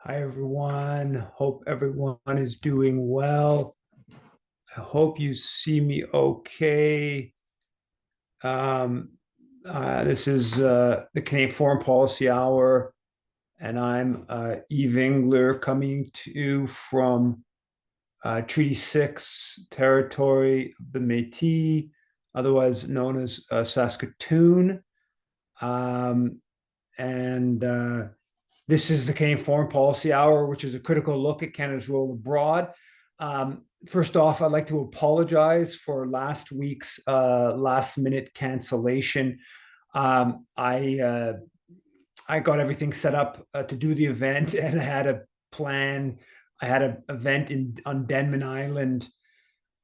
Hi, everyone. Hope everyone is doing well. I hope you see me okay. Um, this is the Canadian Foreign Policy Hour, and I'm Eve Engler coming to you from Treaty 6 territory of the Métis, otherwise known as Saskatoon. Um, and This is the Canadian Foreign Policy Hour, which is a critical look at Canada's role abroad. First off, I'd like to apologize for last week's last minute cancellation. I got everything set up to do the event, and I had a plan. I had an event on Denman Island,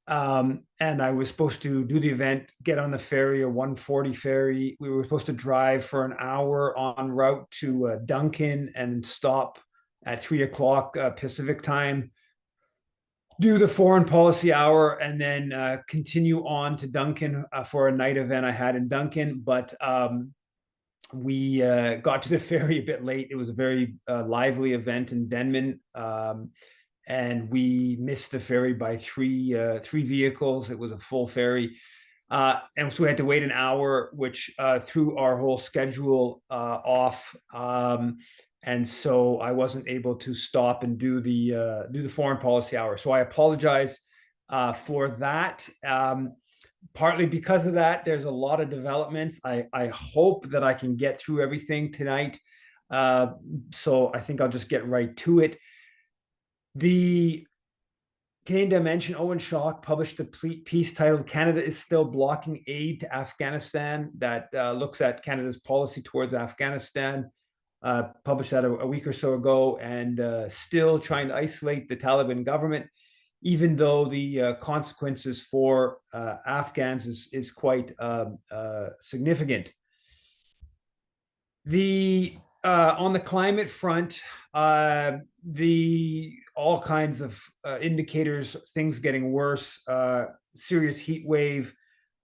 and I was supposed to do the event, get on the ferry, a 140 ferry. We were supposed to drive for an hour en route to Duncan and stop at 3 o'clock Pacific time, do the foreign policy hour, and then continue on to Duncan for a night event I had in Duncan. But we got to the ferry a bit late. It was a very lively event in Denman. And we missed the ferry by three vehicles. It was a full ferry, and so we had to wait an hour, which threw our whole schedule off. And so I wasn't able to stop and do the foreign policy hour. So I apologize for that. Partly because of that, there's a lot of developments. I hope that I can get through everything tonight. So I think I'll just get right to it. The Canadian Dimension, Owen Shaw published a piece titled "Canada is Still Blocking Aid to Afghanistan" that looks at Canada's policy towards Afghanistan. Published that a week or so ago, and still trying to isolate the Taliban government, even though the consequences for Afghans is quite significant. On the climate front, the all kinds of indicators, things getting worse, serious heat wave.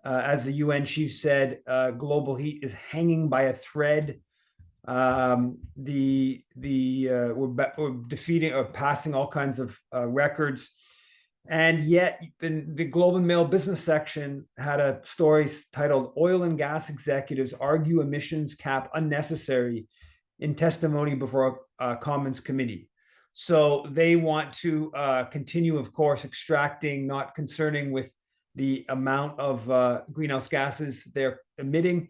As the UN chief said, global heat is hanging by a thread. We're defeating or passing all kinds of records. And yet, the Globe and Mail business section had a story titled "Oil and Gas Executives Argue Emissions Cap Unnecessary" in testimony before a Commons committee. So they want to continue, of course, extracting, not concerning with the amount of greenhouse gases they're emitting.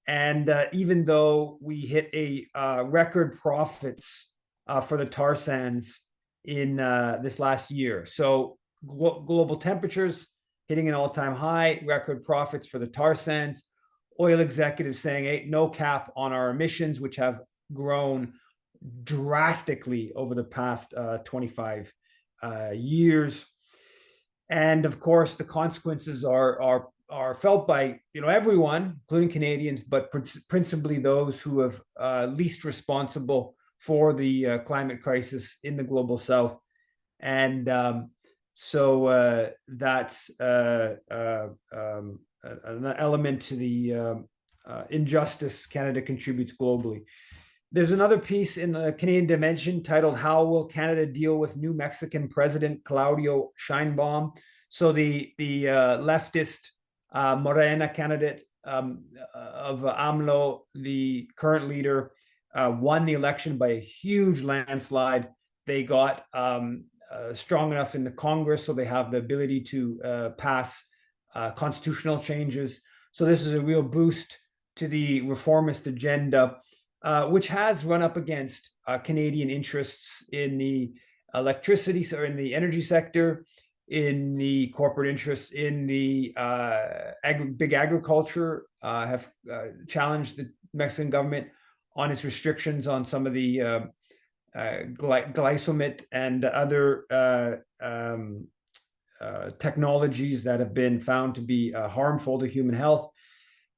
And even though we hit a record profits for the tar sands in this last year, so global temperatures hitting an all-time high, record profits for the tar sands, oil executives saying, hey, no cap on our emissions, which have grown drastically over the past 25 years. And of course, the consequences are felt by everyone, including Canadians, but principally those who have least responsible for the climate crisis in the global south. And so that's an element to the injustice Canada contributes globally. There's another piece in the Canadian Dimension titled "How Will Canada Deal with New Mexican President Claudio Sheinbaum?" So the leftist Morena candidate of AMLO, the current leader, won the election by a huge landslide. They got strong enough in the Congress, so they have the ability to pass constitutional changes. So this is a real boost to the reformist agenda, which has run up against Canadian interests in the electricity or in the energy sector, in the corporate interests in the big agriculture, have challenged the Mexican government on its restrictions on some of the glyphosate and other technologies that have been found to be harmful to human health,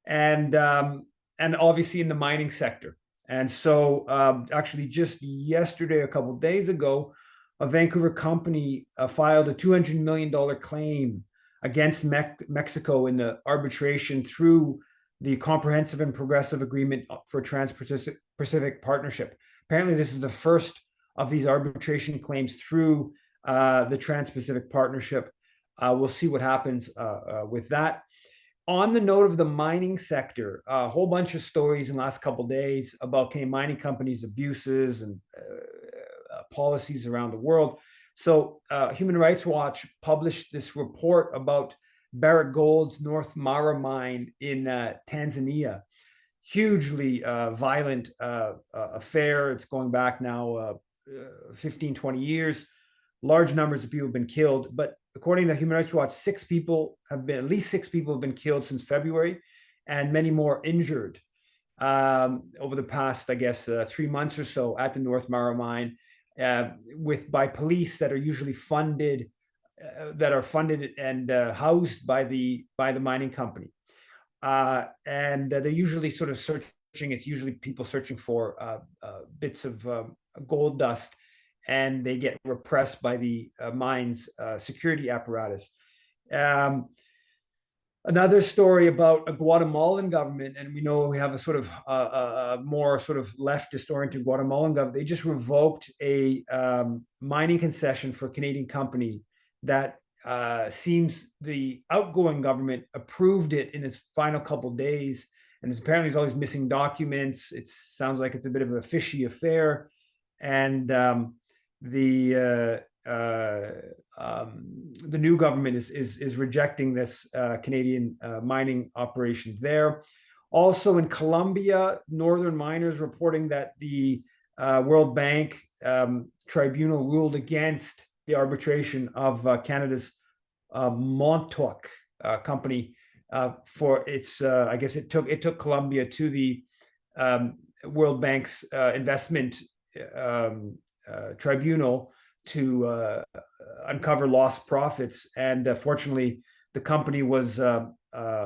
and obviously in the mining sector. And so actually just yesterday, a couple of days ago, a Vancouver company filed a $200 million claim against Mexico in the arbitration through the Comprehensive and Progressive Agreement for Trans-Pacific Partnership. Apparently, this is the first of these arbitration claims through the Trans-Pacific Partnership. We'll see what happens with that. On the note of the mining sector, a whole bunch of stories in the last couple of days about Canadian mining companies' abuses and policies around the world. So Human Rights Watch published this report about Barrick Gold's North Mara mine in Tanzania. Hugely violent affair. It's going back now 15, 20 years. Large numbers of people have been killed, but according to Human Rights Watch, at least six people have been killed since February, and many more injured over the past, I guess, 3 months or so at the North Mara mine, by police that are usually funded and housed by the mining company, and they're usually sort of searching. It's usually people searching for bits of gold dust, and they get repressed by the mine's security apparatus. Another story about a Guatemalan government, and we know we have a sort of more sort of leftist oriented Guatemalan government. They just revoked a mining concession for a Canadian company that seems the outgoing government approved it in its final couple of days, and apparently there's always missing documents. It sounds like it's a bit of a fishy affair, and the new government is rejecting this Canadian mining operation there. Also in Colombia, northern miners reporting that the World Bank tribunal ruled against the arbitration of Canada's Montauk company for its. I guess it took Colombia to the World Bank's investment tribunal to uncover lost profits, and fortunately, the company was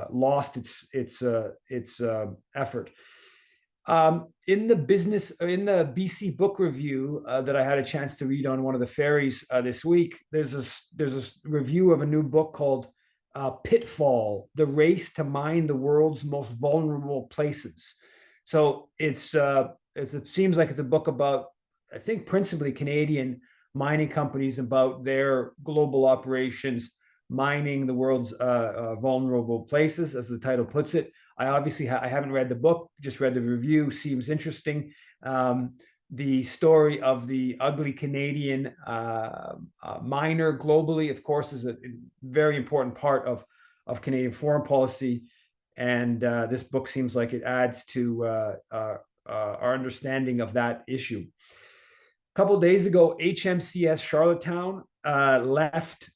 lost its effort. In the BC book review that I had a chance to read on one of the ferries this week, there's a review of a new book called Pitfall: The Race to Mine the World's Most Vulnerable Places. So it seems like it's a book about, I think, principally Canadian mining companies, about their global operations mining the world's vulnerable places, as the title puts it. I obviously I haven't read the book, just read the review. Seems interesting. The story of the ugly Canadian miner globally, of course, is a very important part of Canadian foreign policy, and this book seems like it adds to our understanding of that issue. A couple of days ago, HMCS Charlottetown left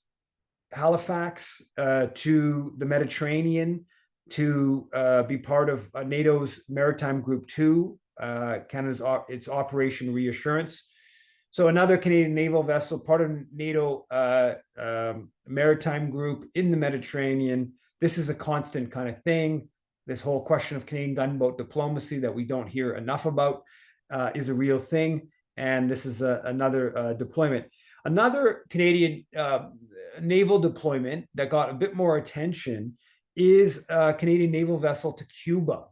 Halifax to the Mediterranean to be part of NATO's Maritime Group 2, its Operation Reassurance. So another Canadian naval vessel, part of NATO Maritime Group in the Mediterranean. This is a constant kind of thing. This whole question of Canadian gunboat diplomacy that we don't hear enough about is a real thing. And this is another deployment. Another Canadian naval deployment that got a bit more attention is a Canadian naval vessel to Cuba.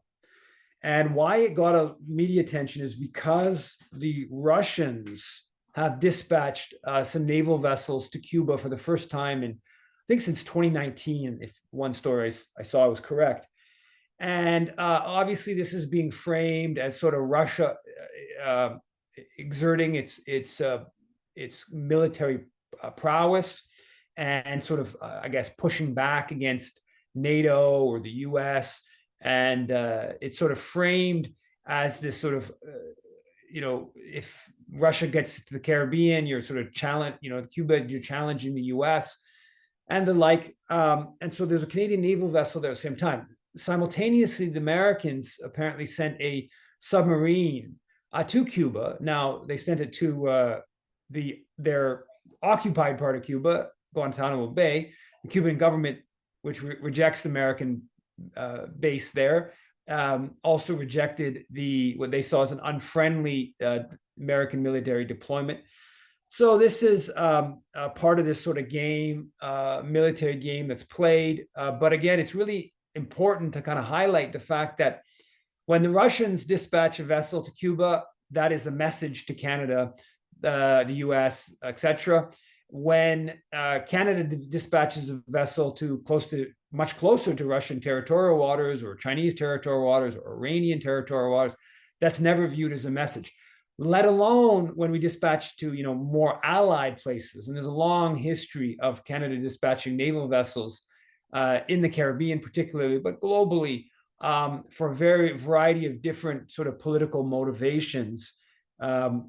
And why it got a media attention is because the Russians have dispatched some naval vessels to Cuba for the first time in, I think, since 2019, if one story I saw was correct. And obviously this is being framed as sort of Russia exerting its military prowess and sort of, I guess, pushing back against NATO or the US. And it's sort of framed as this sort of, if Russia gets to the Caribbean, you're sort of Cuba, you're challenging the US and the like. And so there's a Canadian naval vessel there at the same time. Simultaneously, the Americans apparently sent a submarine to Cuba. Now, they sent it to their occupied part of Cuba, Guantanamo Bay. The Cuban government, which rejects the American base there, also rejected what they saw as an unfriendly American military deployment. So this is part of this sort of game, military game that's played. But again, it's really important to kind of highlight the fact that when the Russians dispatch a vessel to Cuba, that is a message to Canada. the US, etc. When Canada dispatches a vessel to much closer to Russian territorial waters or Chinese territorial waters or Iranian territorial waters, that's never viewed as a message, let alone when we dispatch to more allied places. And there's a long history of Canada dispatching naval vessels in the Caribbean particularly, but globally, for a variety of different sort of political motivations. They're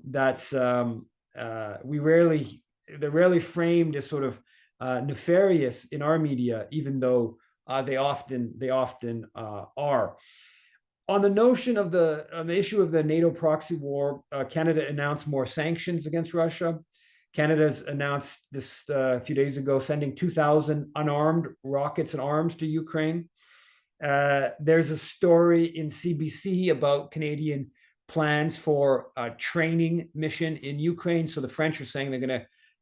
rarely framed as sort of nefarious in our media, even though they often are. On the notion of on the issue of the NATO proxy war, Canada announced more sanctions against Russia. Canada's announced this a few days ago, sending 2,000 unarmed rockets and arms to Ukraine. There's a story in CBC about Canadian plans for a training mission in Ukraine. So the French are saying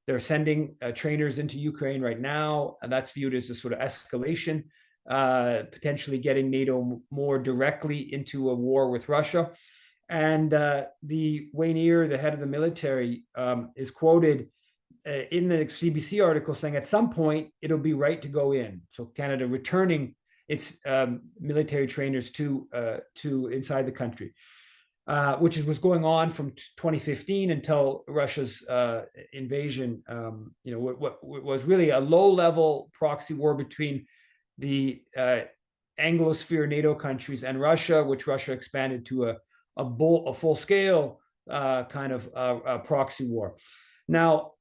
they're sending trainers into Ukraine right now, and that's viewed as a sort of escalation, potentially getting NATO more directly into a war with Russia. And the Wayneer, the head of the military, is quoted in the CBC article saying at some point it'll be right to go in. So Canada returning its military trainers to inside the country. Which was going on from 2015 until Russia's invasion. What was really a low-level proxy war between the Anglosphere NATO countries and Russia, which Russia expanded to a full-scale kind of proxy war. Now,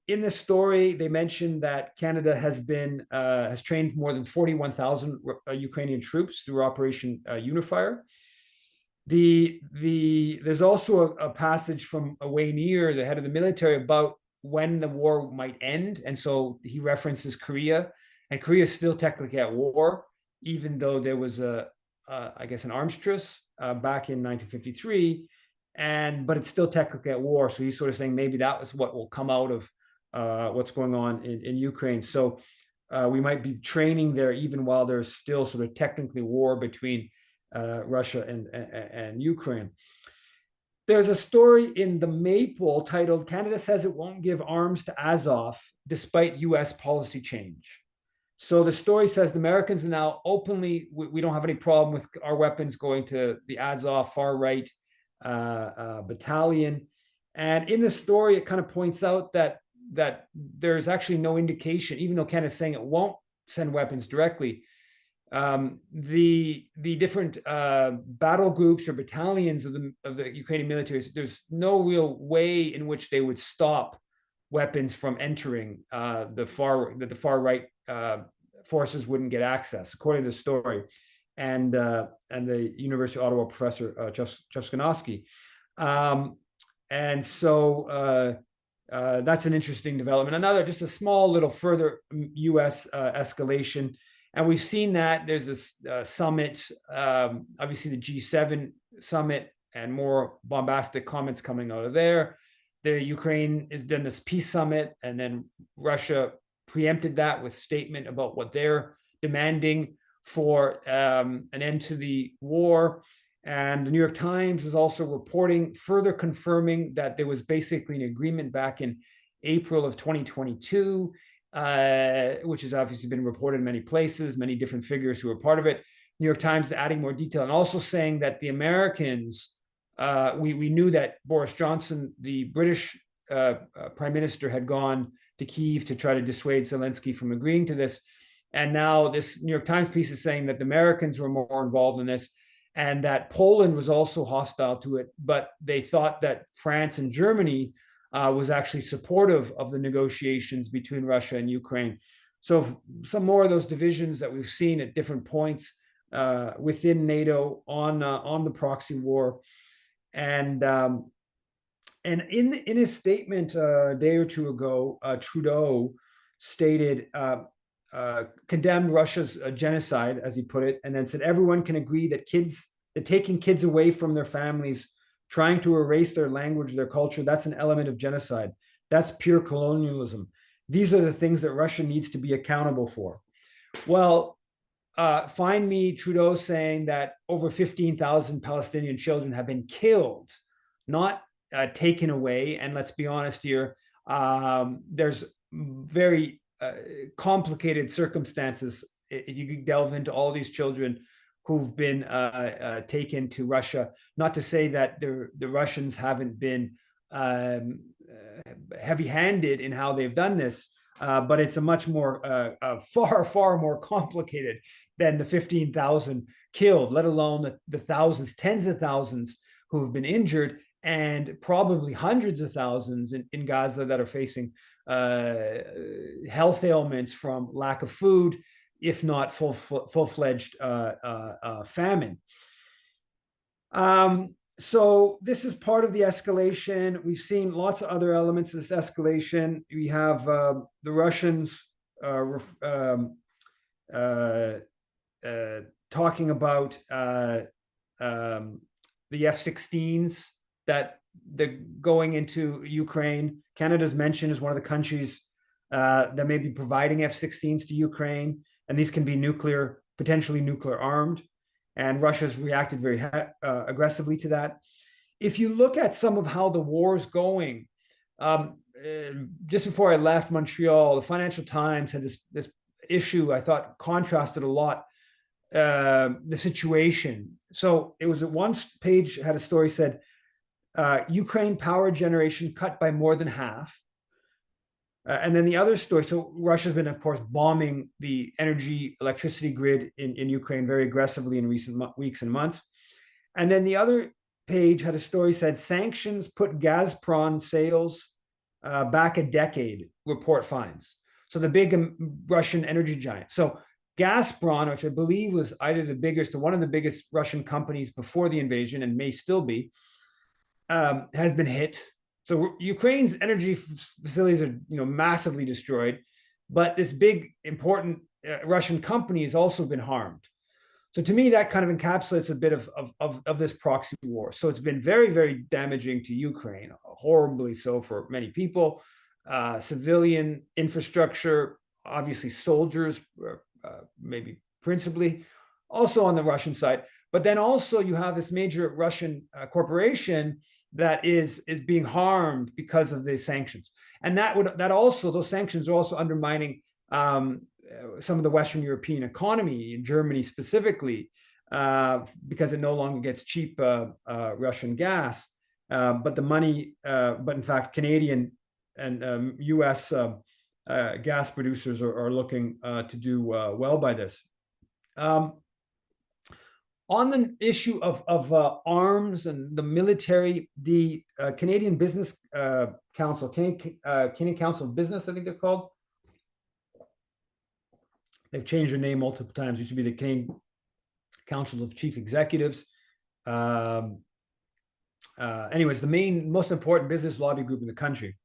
in this story, they mentioned that Canada has trained more than 41,000 Ukrainian troops through Operation Unifier. There's also a passage from Wayneer, the head of the military, about when the war might end, and so he references Korea, and Korea is still technically at war, even though there was I guess an arms truce back in 1953, but it's still technically at war. So he's sort of saying maybe that was what will come out of what's going on in Ukraine. So we might be training there even while there's still sort of technically war between Russia and Ukraine. There's a story in the Maple titled "Canada Says It Won't Give Arms to Azov Despite U.S. Policy Change." So the story says the Americans are now openly, we don't have any problem with our weapons going to the Azov far-right battalion. And in the story, it kind of points out that there's actually no indication, even though Canada's saying it won't send weapons directly, the different battle groups or battalions of the Ukrainian military, there's no real way in which they would stop weapons from entering the far right forces wouldn't get access, according to the story, and the University of Ottawa professor Chuskanowski. And so that's an interesting development. Just a small little further U.S. escalation. And we've seen that there's this summit, obviously the G7 summit, and more bombastic comments coming out of there. The Ukraine has done this peace summit, and then Russia preempted that with statement about what they're demanding for an end to the war. And the New York Times is also reporting, further confirming that there was basically an agreement back in April of 2022, which has obviously been reported in many places, many different figures who are part of it. New York Times adding more detail and also saying that the Americans, we knew that Boris Johnson, the British prime minister, had gone to Kyiv to try to dissuade Zelensky from agreeing to this. And now this New York Times piece is saying that the Americans were more involved in this, and that Poland was also hostile to it, but they thought that France and Germany was actually supportive of the negotiations between Russia and Ukraine. So some more of those divisions that we've seen at different points within NATO on the proxy war. And in his statement a day or two ago, Trudeau stated, condemned Russia's genocide, as he put it, and then said everyone can agree that taking kids away from their families, trying to erase their language, their culture, that's an element of genocide. That's pure colonialism. These are the things that Russia needs to be accountable for. Well, find me Trudeau saying that over 15,000 Palestinian children have been killed, not taken away. And let's be honest here, there's very complicated circumstances. You could delve into all these children who've been taken to Russia. Not to say that the Russians haven't been heavy-handed in how they've done this, but it's a much more far more complicated than the 15,000 killed, let alone the thousands, tens of thousands who have been injured, and probably hundreds of thousands in Gaza that are facing health ailments from lack of food, if not full-fledged famine. So this is part of the escalation. We've seen lots of other elements of this escalation. We have the Russians talking about the F-16s that they're going into Ukraine. Canada's mentioned as one of the countries that may be providing F-16s to Ukraine, and these can be potentially nuclear armed. And Russia's reacted very aggressively to that. If you look at some of how the war's going, just before I left Montreal, the Financial Times had this issue I thought contrasted a lot the situation. So it was at one page had a story said, Ukraine power generation cut by more than half. And then the other story, so Russia's been, of course, bombing the electricity grid in Ukraine very aggressively in recent weeks and months. And then the other page had a story said, sanctions put Gazprom sales back a decade, report finds. So the big Russian energy giant. So Gazprom, which I believe was either the biggest or one of the biggest Russian companies before the invasion and may still be, has been hit. So Ukraine's energy facilities are, massively destroyed, but this big important Russian company has also been harmed. So to me, that kind of encapsulates a bit of this proxy war. So it's been very, very damaging to Ukraine, horribly so for many people, civilian infrastructure, obviously soldiers, maybe principally, also on the Russian side. But then also you have this major Russian corporation that is being harmed because of the sanctions, and those sanctions are also undermining some of the Western European economy, in Germany specifically, because it no longer gets cheap Russian gas, but in fact Canadian and U.S. Gas producers are looking to do well by this. On the issue of arms and the military, the Canadian Business Council, Canadian Council of Business, I think they're called. They've changed their name multiple times. It used to be the Canadian Council of Chief Executives. Anyways, the most important business lobby group in the country.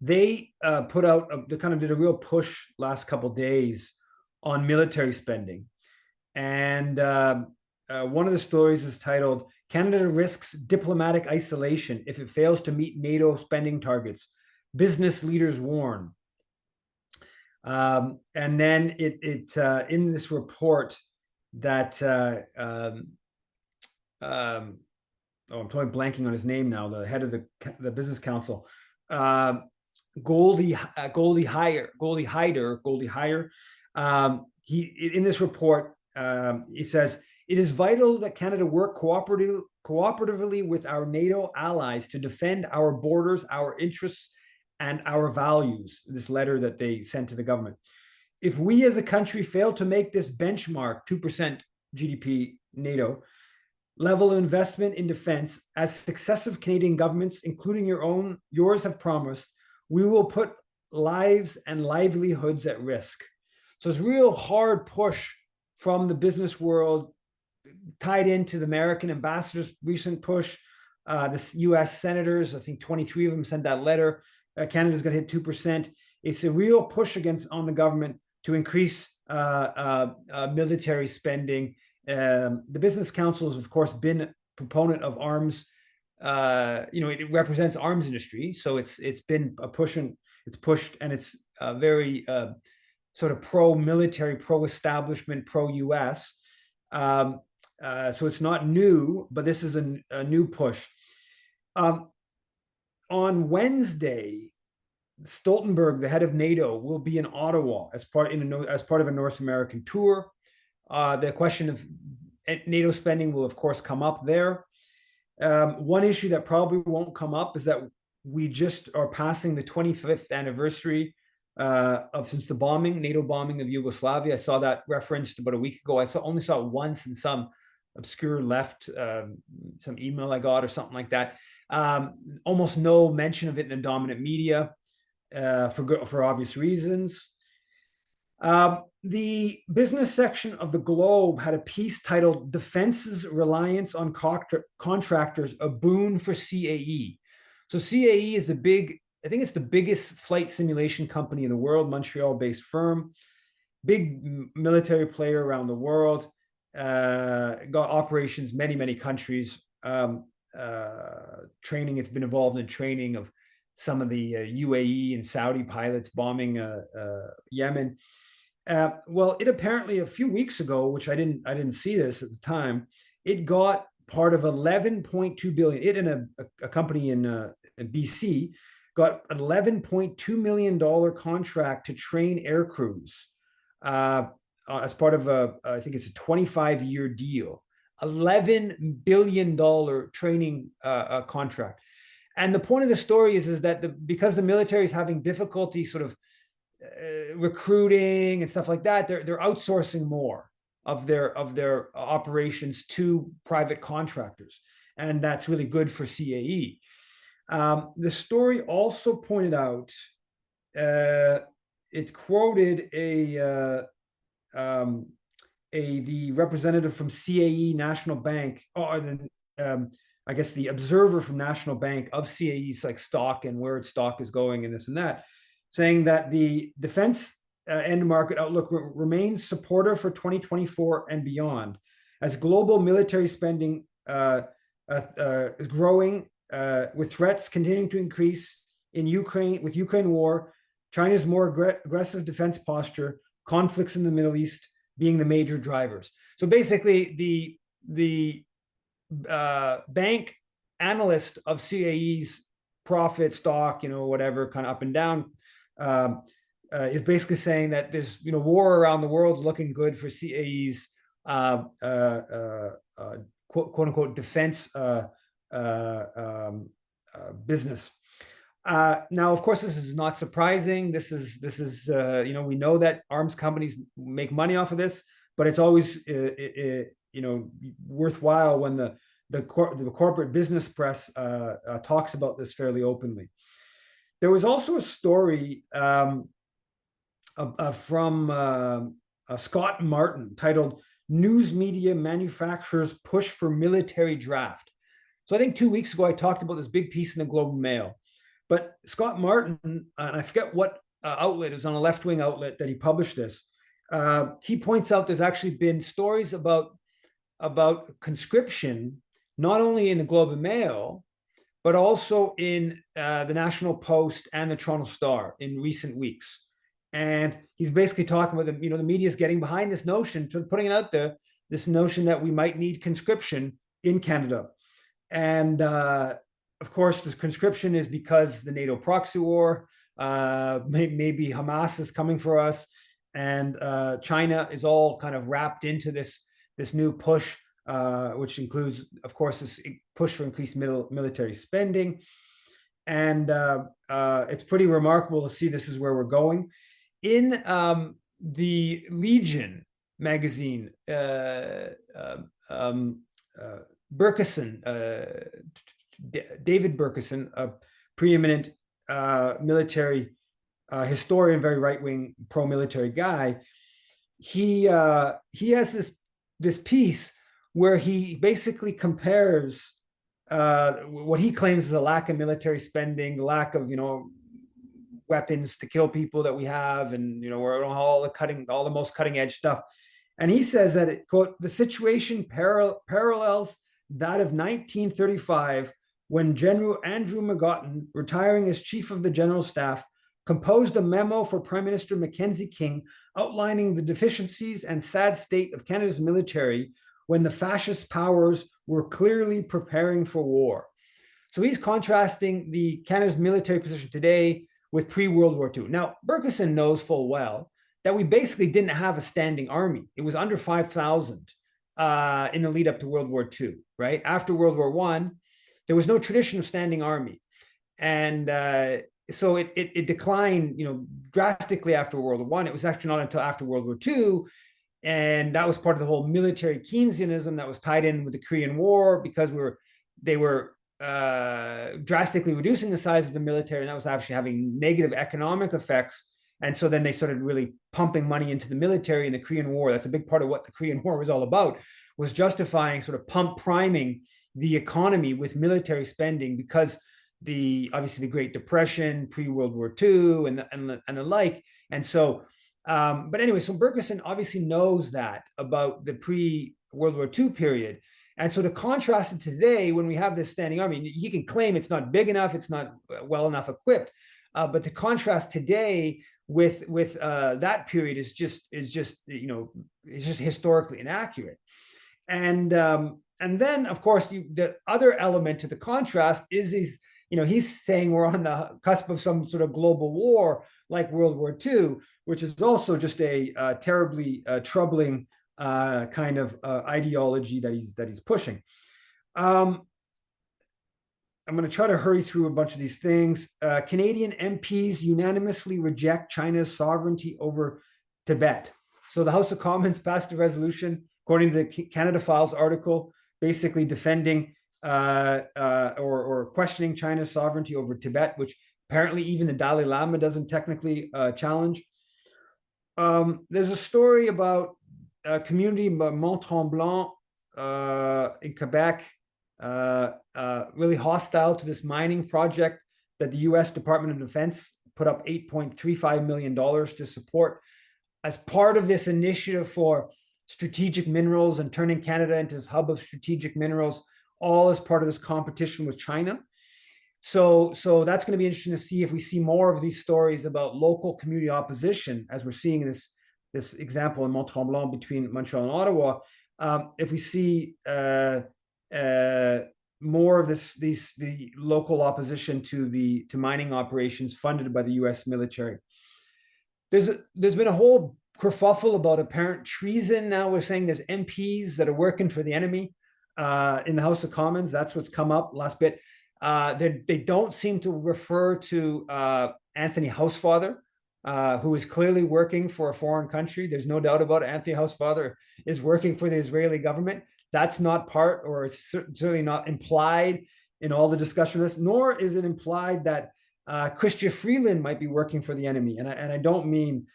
They they kind of did a real push last couple of days on military spending. And one of the stories is titled, Canada risks diplomatic isolation if it fails to meet NATO spending targets. Business leaders warn. And then in this report that, I'm totally blanking on his name now, the head of the Business Council, Goldie Hyder. In this report, he says, it is vital that Canada work cooperatively with our NATO allies to defend our borders, our interests, and our values. This letter that they sent to the government. If we as a country fail to make this benchmark, 2% GDP NATO, level of investment in defense, as successive Canadian governments, including yours have promised, we will put lives and livelihoods at risk. So it's a real hard push from the business world, tied into the American ambassador's recent push. The U.S. senators, I think 23 of them sent that letter. Canada's going to hit 2%. It's a real push on the government to increase military spending. The Business Council has, of course, been a proponent of arms. It represents arms industry, so it's been a push, and it's pushed, and it's very sort of pro-military, pro-establishment, pro-US. So it's not new, but this is a new push. On Wednesday, Stoltenberg, the head of NATO, will be in Ottawa as part of a North American tour. The question of NATO spending will, of course, come up there. One issue that probably won't come up is that we just are passing the 25th anniversary since the NATO bombing of Yugoslavia. I saw that referenced about a week ago. I only saw it once in some obscure some email I got or something like that. Almost no mention of it in the dominant media for obvious reasons. The business section of the Globe had a piece titled "Defense's Reliance on Contractors, a Boon for CAE." So CAE is I think it's the biggest flight simulation company in the world, Montreal-based firm, big military player around the world, got operations many countries, training. It's been involved in training of some of the UAE and Saudi pilots bombing Yemen. Well, it apparently a few weeks ago, which I didn't see this at the time, it got part of 11.2 billion. It and a company in BC got an $11.2 million contract to train air crews as part of I think it's a 25-year deal, $11 billion training contract. And the point of the story is that because the military is having difficulty sort of recruiting and stuff like that, they're outsourcing more of their operations to private contractors, and that's really good for CAE. The story also pointed out, it quoted the representative from CAE National Bank, I guess the observer from National Bank of CAE's like stock and where its stock is going and this and that, saying that the defense end market outlook remains supportive for 2024 and beyond, as global military spending is growing, with threats continuing to increase in Ukraine, with Ukraine war, China's more aggressive defense posture, conflicts in the Middle East being the major drivers. So basically, the bank analyst of CAE's profit stock, whatever, kind of up and down, is basically saying that there's war around the world is looking good for CAE's quote unquote defense business. Now, of course, this is not surprising. This is we know that arms companies make money off of this, but it's always worthwhile when the corporate business press talks about this fairly openly. There was also a story from Scott Martin titled "News Media Manufacturers Push for Military Draft." So I think 2 weeks ago I talked about this big piece in the Globe and Mail, but Scott Martin, and I forget what outlet, it was on a left-wing outlet that he published this. He points out there's actually been stories about conscription, not only in the Globe and Mail, but also in the National Post and the Toronto Star in recent weeks. And he's basically talking about the media is getting behind this notion, putting it out there, this notion that we might need conscription in Canada. And of course, this conscription is because the NATO proxy war, maybe Hamas is coming for us, and China is all kind of wrapped into this new push, which includes, of course, this push for increased military spending. And it's pretty remarkable to see this is where we're going. In the Legion magazine, Berkeson, David Berkeson, a preeminent military historian, very right-wing, pro-military guy, he has this piece where he basically compares what he claims is a lack of military spending, the lack of weapons to kill people that we have, and we're all the most cutting edge stuff. And he says that quote, the situation parallels that of 1935, when General Andrew McGotton, retiring as chief of the general staff, composed a memo for Prime Minister Mackenzie King outlining the deficiencies and sad state of Canada's military when the fascist powers were clearly preparing for war. So he's contrasting the Canada's military position today with pre-World War II. Now, Bergeson knows full well that we basically didn't have a standing army. It was under 5,000 in the lead up to World War II, right? After World War I, there was no tradition of standing army. And so it declined, drastically after World War I. It was actually not until after World War II, and that was part of the whole military Keynesianism that was tied in with the Korean War, because they were drastically reducing the size of the military, and that was actually having negative economic effects. And so then they started really pumping money into the military in the Korean War. That's a big part of what the Korean War was all about, was justifying sort of priming the economy with military spending, because obviously the Great Depression, pre-World War II, and the like. And so, but anyway, so Bergeson obviously knows that about the pre-World War II period. And so to contrast it to today, when we have this standing army, he can claim it's not big enough, it's not well enough equipped. But to contrast today with that period is just it's just historically inaccurate. And then of course the other element to the contrast is he's saying we're on the cusp of some sort of global war like World War II, which is also just a terribly troubling kind of ideology that he's pushing. I'm going to try to hurry through a bunch of these things. Canadian MPs unanimously reject China's sovereignty over Tibet. So the House of Commons passed a resolution, according to the Canada Files article, basically defending or questioning China's sovereignty over Tibet, which apparently even the Dalai Lama doesn't technically challenge. There's a story about a community in Mont-Tremblant in Quebec, really hostile to this mining project that the US Department of Defense put up $8.35 million to support as part of this initiative for strategic minerals and turning Canada into this hub of strategic minerals, all as part of this competition with China. So that's going to be interesting to see if we see more of these stories about local community opposition, as we're seeing in this example in Mont-Tremblant between Montreal and Ottawa. If we see more of the local opposition to mining operations funded by the U.S. military. There's been a whole kerfuffle about apparent treason. Now we're saying there's MPs that are working for the enemy in the House of Commons. That's what's come up last bit. They don't seem to refer to Anthony Housefather, who is clearly working for a foreign country. There's no doubt about it. Anthony Housefather is working for the Israeli government. That's not part, or it's certainly not implied in all the discussion of this, nor is it implied that Chrystia Freeland might be working for the enemy. And I don't mean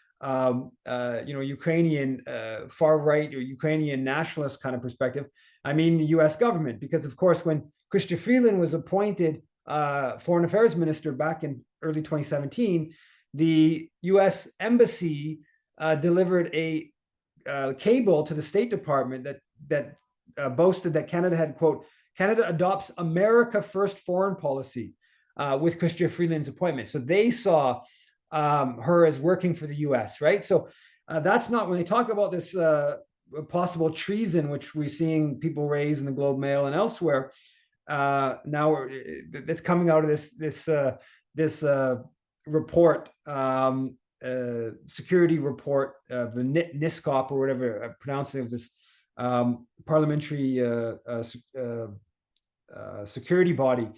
Ukrainian far right or Ukrainian nationalist kind of perspective. I mean the U.S. government, because of course when Chrystia Freeland was appointed Foreign Affairs Minister back in early 2017, the U.S. Embassy delivered a cable to the State Department that boasted that Canada had, quote, Canada adopts America First foreign policy with Chrystia Freeland's appointment. So they saw her as working for the U.S., right? So that's not, when they talk about this possible treason, which we're seeing people raise in the Globe Mail and elsewhere, now it's coming out of this report, security report of the NISCOP or whatever I'm pronouncing of this parliamentary security body.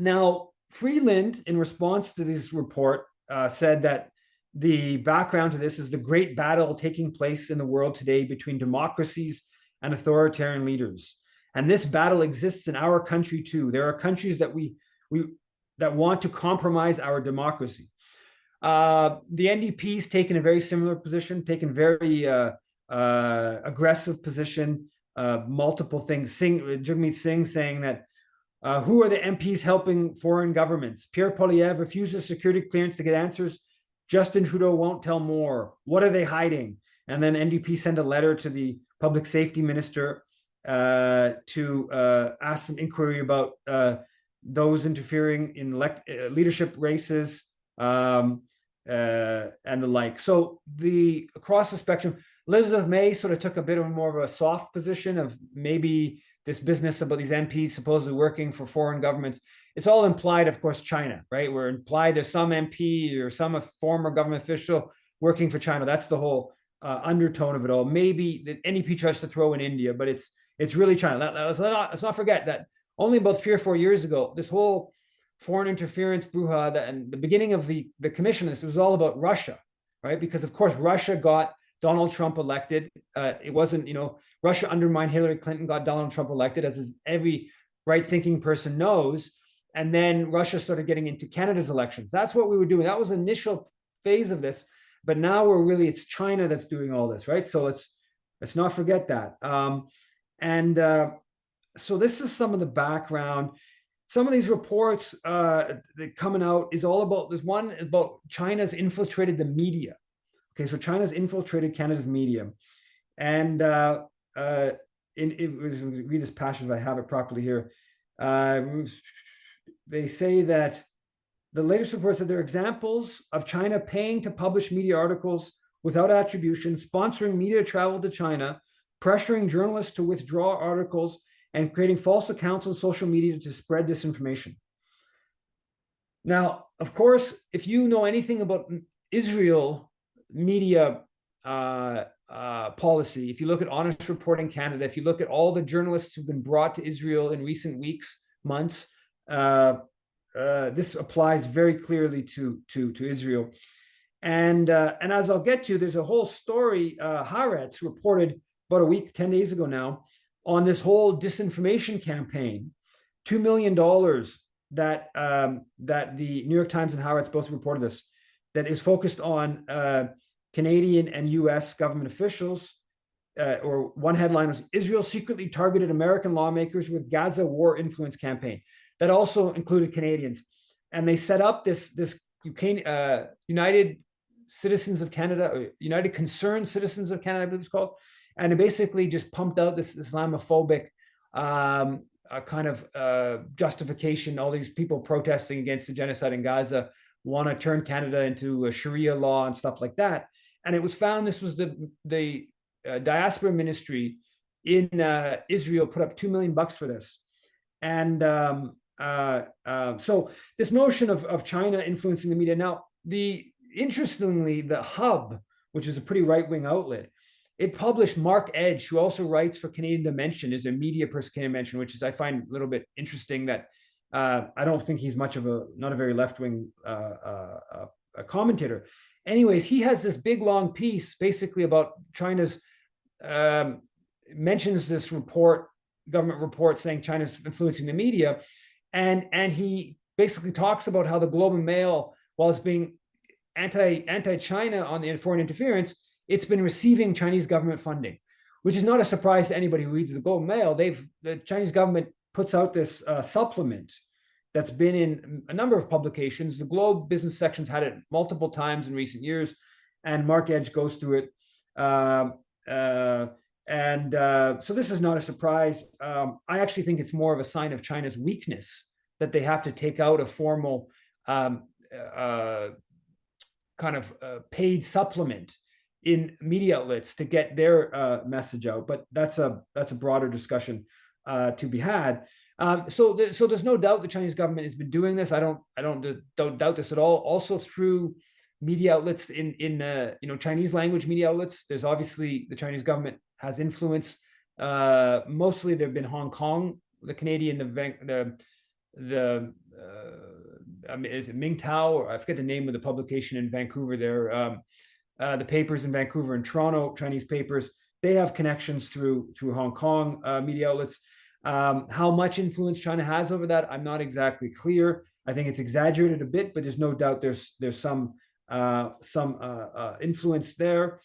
Now, Freeland, in response to this report, said that the background to this is the great battle taking place in the world today between democracies and authoritarian leaders. And this battle exists in our country too. There are countries that that want to compromise our democracy. The NDP's taken a very similar position, taken very aggressive position, multiple things. Jagmeet Singh saying that who are the MPs helping foreign governments? Pierre Poilievre refuses security clearance to get answers. Justin Trudeau won't tell more. What are they hiding? And then NDP sent a letter to the public safety minister to ask some inquiry about those interfering in leadership races and the like. So across the spectrum, Elizabeth May sort of took a bit of more of a soft position of maybe this business about these MPs supposedly working for foreign governments. It's all implied, of course, China, right? We're implied there's some MP or some former government official working for China. That's the whole undertone of it all. Maybe the NEP tries to throw in India, but it's really China. Let's not forget that only about 3 or 4 years ago, this whole foreign interference brouhaha and the beginning of the commission, this was all about Russia, right? Because of course Russia got Donald Trump elected. It wasn't, Russia undermined Hillary Clinton, got Donald Trump elected, as every right-thinking person knows. And then Russia started getting into Canada's elections. That's what we were doing. That was the initial phase of this. But now it's China that's doing all this, right? So let's not forget that. So this is some of the background. Some of these reports that coming out is all about, there's one about China's infiltrated the media. Okay, so China's infiltrated Canada's media. And read this passage if I have it properly here. They say that the latest reports that there are examples of China paying to publish media articles without attribution, sponsoring media travel to China, pressuring journalists to withdraw articles, and creating false accounts on social media to spread disinformation. Now, of course, if you know anything about Israel media policy, if you look at Honest Reporting Canada, if you look at all the journalists who've been brought to Israel in recent weeks, months, this applies very clearly to Israel. And as I'll get to, there's a whole story, Haaretz reported about a week, 10 days ago now, on this whole disinformation campaign, $2 million that the New York Times and Haaretz both reported this, that is focused on Canadian and US government officials, or one headline was, Israel secretly targeted American lawmakers with Gaza war influence campaign. That also included Canadians. And they set up this United Citizens of Canada, or United Concerned Citizens of Canada, I believe it's called. And it basically just pumped out this Islamophobic kind of justification. All these people protesting against the genocide in Gaza want to turn Canada into a Sharia law and stuff like that. And it was found this was the diaspora ministry in Israel put up $2 million for this. And so this notion of China influencing the media. Now, interestingly, the Hub, which is a pretty right-wing outlet, it published Mark Edge, who also writes for Canadian Dimension, is a media person, Canadian Dimension, which is, I find a little bit interesting that I don't think he's not a very left-wing commentator. Anyways, he has this big, long piece basically about China's, mentions this government report saying China's influencing the media. And he basically talks about how the Globe and Mail, while it's being anti-China on the foreign interference, it's been receiving Chinese government funding, which is not a surprise to anybody who reads the Globe and Mail. The Chinese government puts out this supplement that's been in a number of publications. The Globe business section's had it multiple times in recent years, and Mark Edge goes through it. So this is not a surprise. I actually think it's more of a sign of China's weakness that they have to take out a formal kind of paid supplement in media outlets to get their message out. But that's a broader discussion to be had. So there's no doubt the Chinese government has been doing this. I don't doubt this at all. Also through media outlets in Chinese language media outlets. There's obviously the Chinese government has influence. Mostly they've been Hong Kong, the Canadian, is it Mingtao, or I forget the name of the publication in Vancouver there. The papers in Vancouver and Toronto, Chinese papers, they have connections through Hong Kong media outlets. How much influence China has over that, I'm not exactly clear. I think it's exaggerated a bit, but there's no doubt there's some influence there.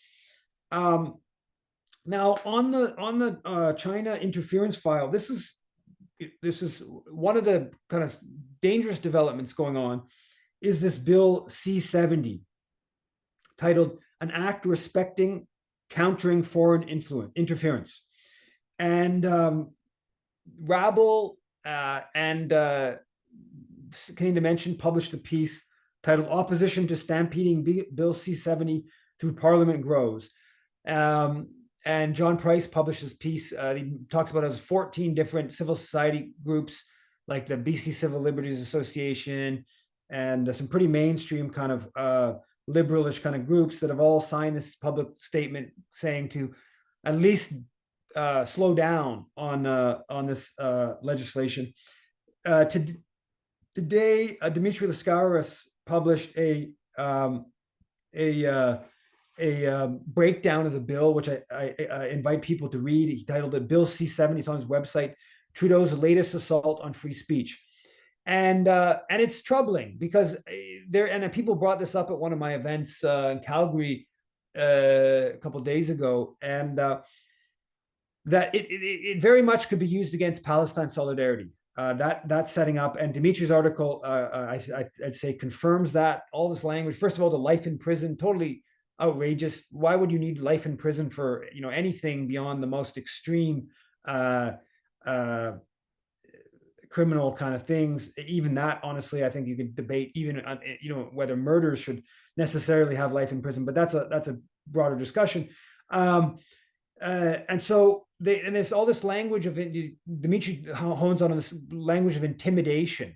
Now, on the China interference file, this is one of the kind of dangerous developments going on, is this bill C-70, titled "An Act Respecting Countering Foreign Interference." And Rabble and Canadian Dimension published a piece titled "Opposition to Stampeding Bill C-70 Through Parliament Grows." and John Price published this piece. He talks about it as 14 different civil society groups, like the BC Civil Liberties Association, and some pretty mainstream kind of liberalish kind of groups that have all signed this public statement saying to at least slow down on this legislation. Today, Dimitri Lascaris published a breakdown of the bill, which I invite people to read. He titled it Bill C-70. It's on his website, Trudeau's latest assault on free speech. And it's troubling because people brought this up at one of my events in Calgary a couple of days ago, and that it very much could be used against Palestine solidarity. That's setting up, and Dimitri's article, I'd say, confirms that. All this language, first of all, the life in prison, totally outrageous. Why would you need life in prison for anything beyond the most extreme criminal kind of things? Even that, honestly, I think you could debate even whether murders should necessarily have life in prison, but that's a broader discussion. And so there's all this language of Dimitri hones on this language of intimidation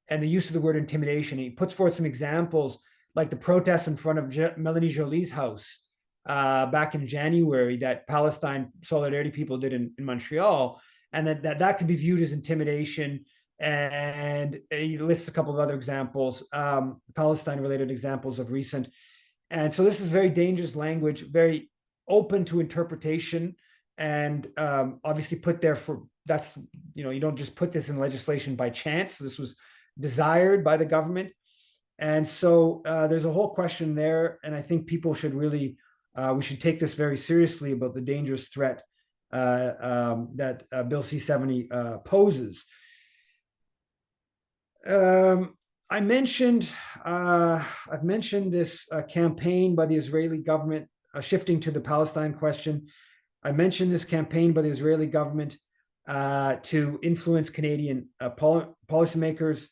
and the use of the word intimidation. He puts forth some examples like the protests in front of Melanie Jolie's house back in January that Palestine solidarity people did in Montreal, and that could be viewed as intimidation. And he lists a couple of other examples, Palestine-related examples of recent. And so this is very dangerous language, very open to interpretation, and obviously put there for that's you don't just put this in legislation by chance. This was desired by the government, and so there's a whole question there. And I think people should really we should take this very seriously about the dangerous threat that Bill C-70 poses. I've mentioned this campaign by the Israeli government shifting to the Palestine question. I mentioned this campaign by the Israeli government to influence Canadian policymakers.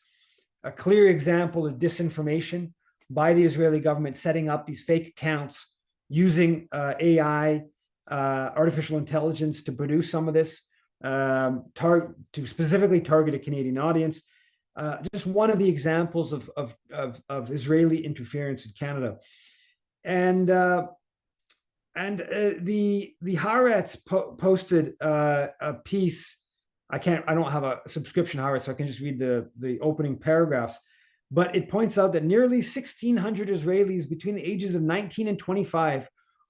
A clear example of disinformation by the Israeli government, setting up these fake accounts using AI, artificial intelligence, to produce some of this, to specifically target a Canadian audience. Just one of the examples of Israeli interference in Canada. And the Haaretz posted a piece. I don't have a subscription Haaretz, so I can just read the opening paragraphs. But it points out that nearly 1,600 Israelis between the ages of 19 and 25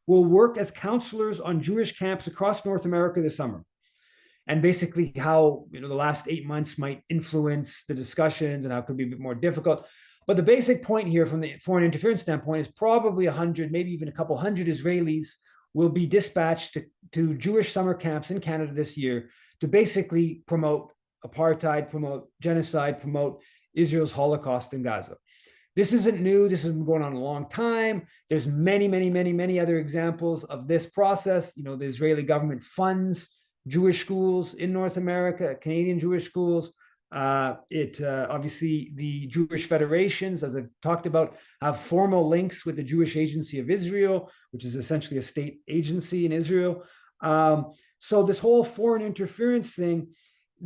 will work as counselors on Jewish camps across North America this summer. And basically how the last 8 months might influence the discussions and how it could be a bit more difficult. But the basic point here from the foreign interference standpoint is probably 100, maybe even a couple hundred Israelis will be dispatched to Jewish summer camps in Canada this year to basically promote apartheid, promote genocide, promote Israel's Holocaust in Gaza. This isn't new. This has been going on a long time. There's many other examples of this process. The Israeli government funds Jewish schools in North America, Canadian Jewish schools. Obviously, the Jewish federations, as I've talked about, have formal links with the Jewish Agency of Israel, which is essentially a state agency in Israel. So this whole foreign interference thing,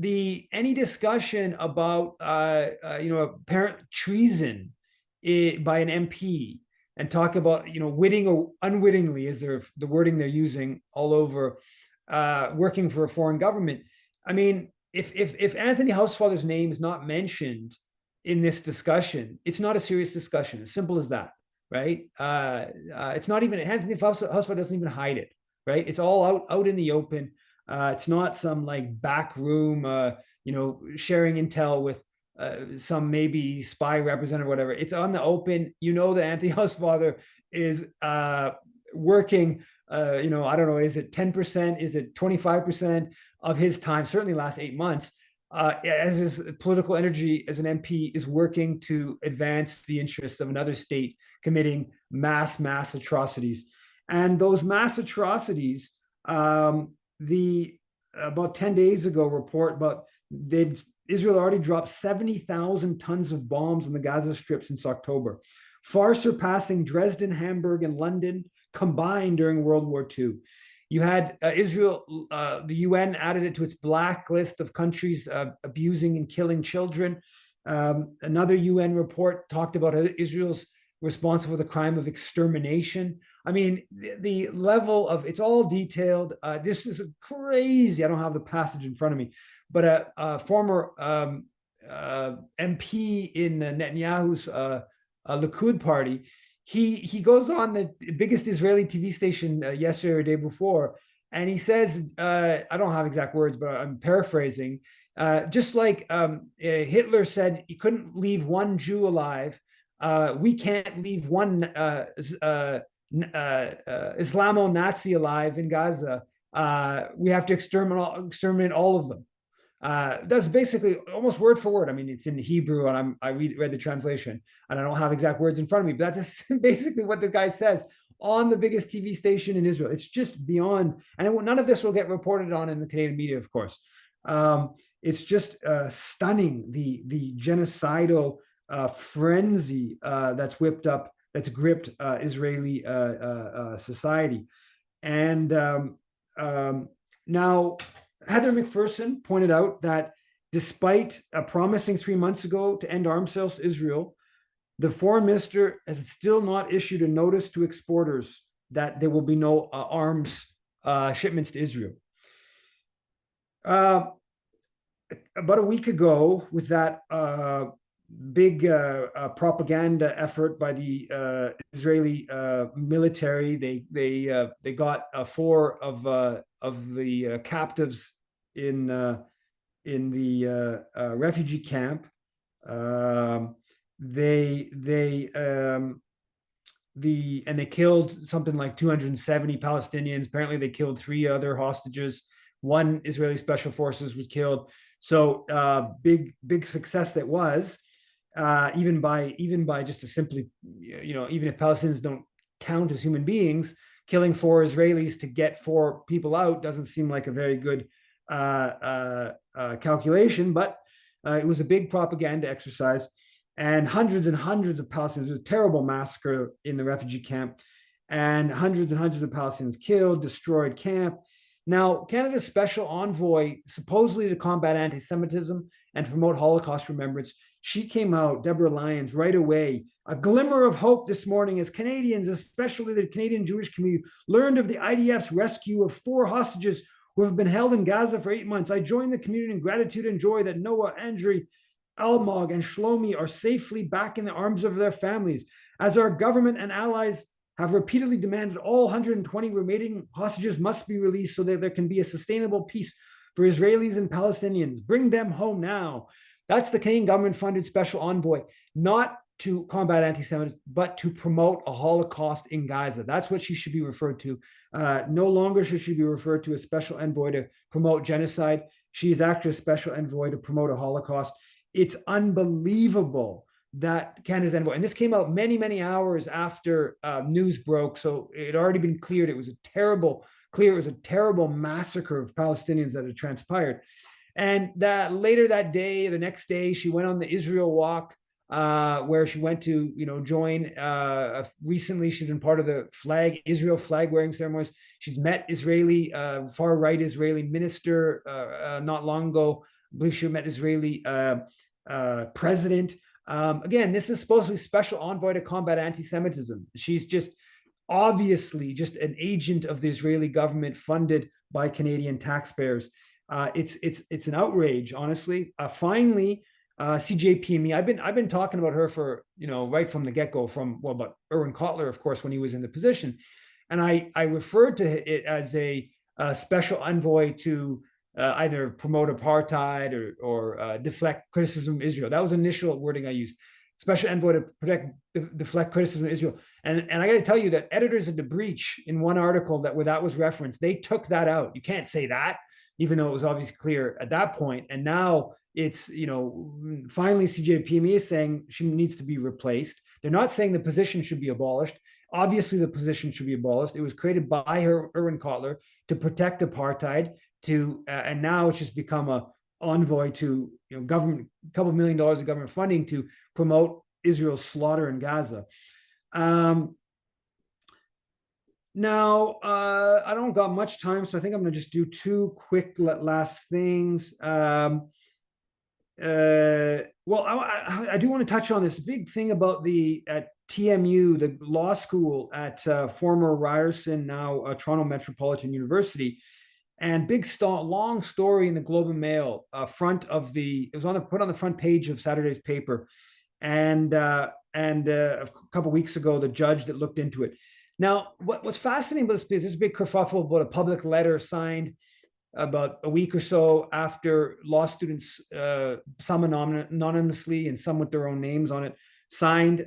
any discussion about apparent treason by an MP, and talk about witting or unwittingly, is the wording they're using all over, working for a foreign government. I mean, if Anthony Housefather's name is not mentioned in this discussion, it's not a serious discussion. As simple as that, right? It's not even, Anthony Housefather doesn't even hide it, right? It's all out in the open. It's not some like back room, sharing intel with some maybe spy representative or whatever. It's on the open. That Anthony Housefather is working. I don't know, is it 10%? Is it 25% of his time, certainly last 8 months, as his political energy as an MP is working to advance the interests of another state committing mass atrocities. And those mass atrocities, about 10 days ago, report about Israel already dropped 70,000 tons of bombs on the Gaza Strip since October, far surpassing Dresden, Hamburg, and London combined during World War II. You had Israel, the UN added it to its blacklist of countries abusing and killing children. Another UN report talked about Israel's responsible for the crime of extermination. I mean, the level of it's all detailed. This is crazy. I don't have the passage in front of me, but a former MP in Netanyahu's Likud party, he goes on the biggest Israeli TV station yesterday or the day before, and he says, I don't have exact words, but I'm paraphrasing. Just like Hitler said he couldn't leave one Jew alive, we can't leave one Islamo-Nazi alive in Gaza. We have to exterminate all of them. That's basically almost word for word. I mean, it's in Hebrew, and I read the translation, and I don't have exact words in front of me, but that's basically what the guy says on the biggest TV station in Israel. It's just beyond, and none of this will get reported on in the Canadian media, of course. It's just stunning, the genocidal frenzy that's whipped up, that's gripped Israeli society. And now, Heather McPherson pointed out that despite promising 3 months ago to end arms sales to Israel, the foreign minister has still not issued a notice to exporters that there will be no arms shipments to Israel. About a week ago, with that big propaganda effort by the Israeli military, they got 4 of the captives in the refugee camp. They killed something like 270 Palestinians. Apparently, they killed 3 other hostages. 1 Israeli special forces was killed. So big success that was, even by just a simply, even if Palestinians don't count as human beings, killing 4 Israelis to get 4 people out doesn't seem like a very good calculation, but it was a big propaganda exercise. And hundreds of Palestinians, it was a terrible massacre in the refugee camp, and hundreds of Palestinians killed, destroyed camp. Now, Canada's special envoy, supposedly to combat anti-Semitism and promote Holocaust remembrance, she came out, Deborah Lyons, right away, a glimmer of hope this morning as Canadians, especially the Canadian Jewish community, learned of the IDF's rescue of 4 hostages who have been held in Gaza for 8 months. I join the community in gratitude and joy that Noah, Andrei, Almog, and Shlomi are safely back in the arms of their families. As our government and allies have repeatedly demanded, all 120 remaining hostages must be released so that there can be a sustainable peace for Israelis and Palestinians. Bring them home now. That's the Canadian government-funded special envoy, not to combat anti-Semitism, but to promote a Holocaust in Gaza. That's what she should be referred to. No longer should she be referred to as special envoy to promote genocide. She is actually a special envoy to promote a Holocaust. It's unbelievable that Canada's envoy, and this came out many hours after news broke, so it had already been cleared. It was a terrible massacre of Palestinians that had transpired. And that later that day, the next day, she went on the Israel walk, where she went to join. Recently, she's been part of the Israel flag wearing ceremonies. She's met Israeli far right Israeli minister not long ago. I believe she met Israeli president. Again, this is supposed to be special envoy to combat anti-Semitism. She's just obviously just an agent of the Israeli government funded by Canadian taxpayers. It's an outrage, honestly. Finally, CJPME. I've been talking about her for right from the get-go, about Erwin Kotler, of course, when he was in the position, and I referred to it as a special envoy to either promote apartheid or deflect criticism of Israel. That was the initial wording I used. Special envoy to deflect criticism of Israel. And I got to tell you that editors of The Breach, in one article where that was referenced, they took that out. You can't say that, even though it was obviously clear at that point. And now it's, finally CJPME is saying she needs to be replaced. They're not saying the position should be abolished. Obviously, the position should be abolished. It was created by Erwin Kotler to protect apartheid, and now it's just become a envoy to government, a couple $1 million of government funding to promote Israel's slaughter in Gaza. Now, I don't got much time, so I think I'm going to just do two quick last things. Well, I do want to touch on this big thing about the at TMU, the law school at former Ryerson, now Toronto Metropolitan University, and long story in the Globe and Mail, it was put on the front page of Saturday's paper, and a couple of weeks ago, the judge that looked into it. Now, what's fascinating about this is a big kerfuffle about a public letter signed about a week or so after law students, some anonymously and some with their own names on it, signed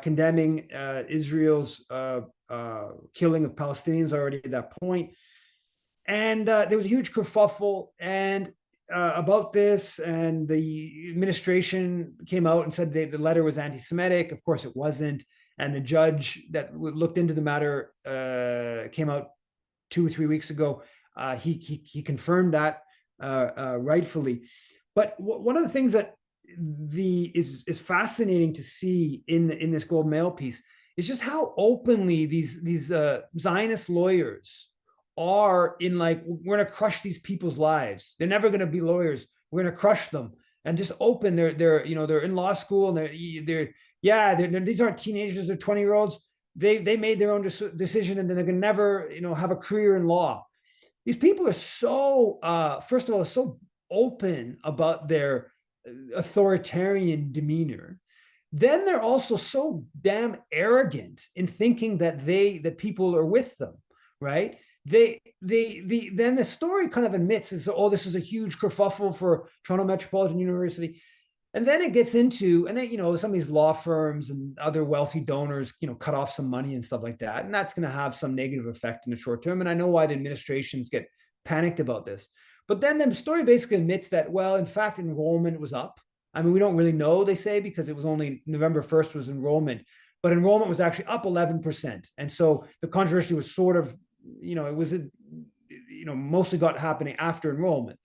condemning Israel's killing of Palestinians already at that point. And there was a huge kerfuffle about this, and the administration came out and said the letter was anti-Semitic. Of course, it wasn't. And the judge that looked into the matter came out 2 or 3 weeks ago. He confirmed that rightfully. But one of the things that is fascinating to see in this Globe Mail piece is just how openly these Zionist lawyers are in, like, we're going to crush these people's lives. They're never going to be lawyers. We're going to crush them, and just open. They're in law school, and these aren't teenagers. They're 20-year-olds. They made their own decision, and then they're going to never have a career in law. These people are so first of all so open about their authoritarian demeanor. Then they're also so damn arrogant in thinking that people are with them, right? Then the story kind of admits this is a huge kerfuffle for Toronto Metropolitan University. And then it gets into, and then, some of these law firms and other wealthy donors, cut off some money and stuff like that. And that's going to have some negative effect in the short term. And I know why the administrations get panicked about this. But then the story basically admits that, well, in fact, enrollment was up. I mean, we don't really know, they say, because it was only November 1st was enrollment. But enrollment was actually up 11%. And so the controversy was sort of, it was, mostly got happening after enrollment.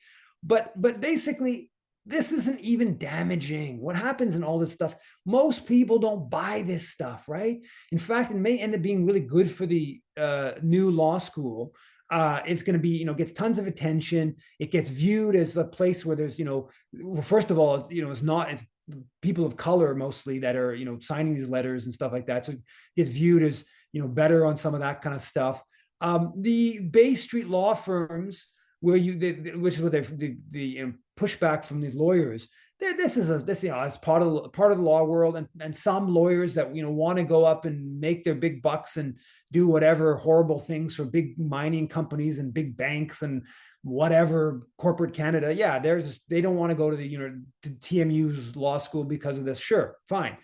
But basically, this isn't even damaging. What happens in all this stuff, most people don't buy this stuff, right? In fact, it may end up being really good for the new law school. It's going to be, gets tons of attention. It gets viewed as a place where there's, first of all, it's people of color mostly that are, signing these letters and stuff like that. So it gets viewed as, better on some of that kind of stuff. The Bay Street law firms, which is what the pushback from these lawyers. It's part of the law world, and some lawyers that want to go up and make their big bucks and do whatever horrible things for big mining companies and big banks and whatever corporate Canada. Yeah, they don't want to go to to TMU's law school because of this. Sure, fine.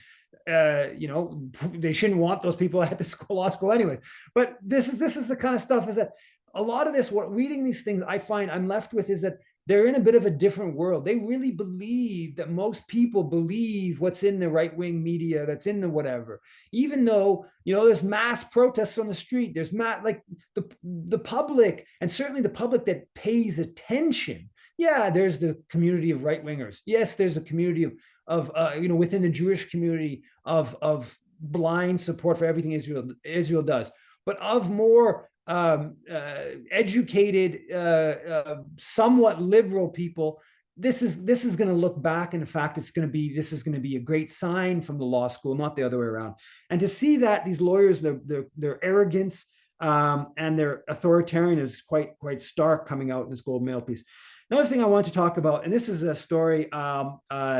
They shouldn't want those people at the law school anyway. But this is the kind of stuff, is that a lot of this, reading these things, I find I'm left with is that they're in a bit of a different world. They really believe that most people believe what's in the right-wing media, that's in the whatever. Even though, there's mass protests on the street, there's the public, and certainly the public that pays attention. Yeah, there's the community of right-wingers. Yes, there's a community of within the Jewish community of blind support for everything Israel does. But of more educated, somewhat liberal people, this is going to look back, and in fact, this is going to be a great sign from the law school, not the other way around. And to see that these lawyers, their arrogance and their authoritarian is quite stark coming out in this Globe Mail piece. Another thing I want to talk about, and this is a story. I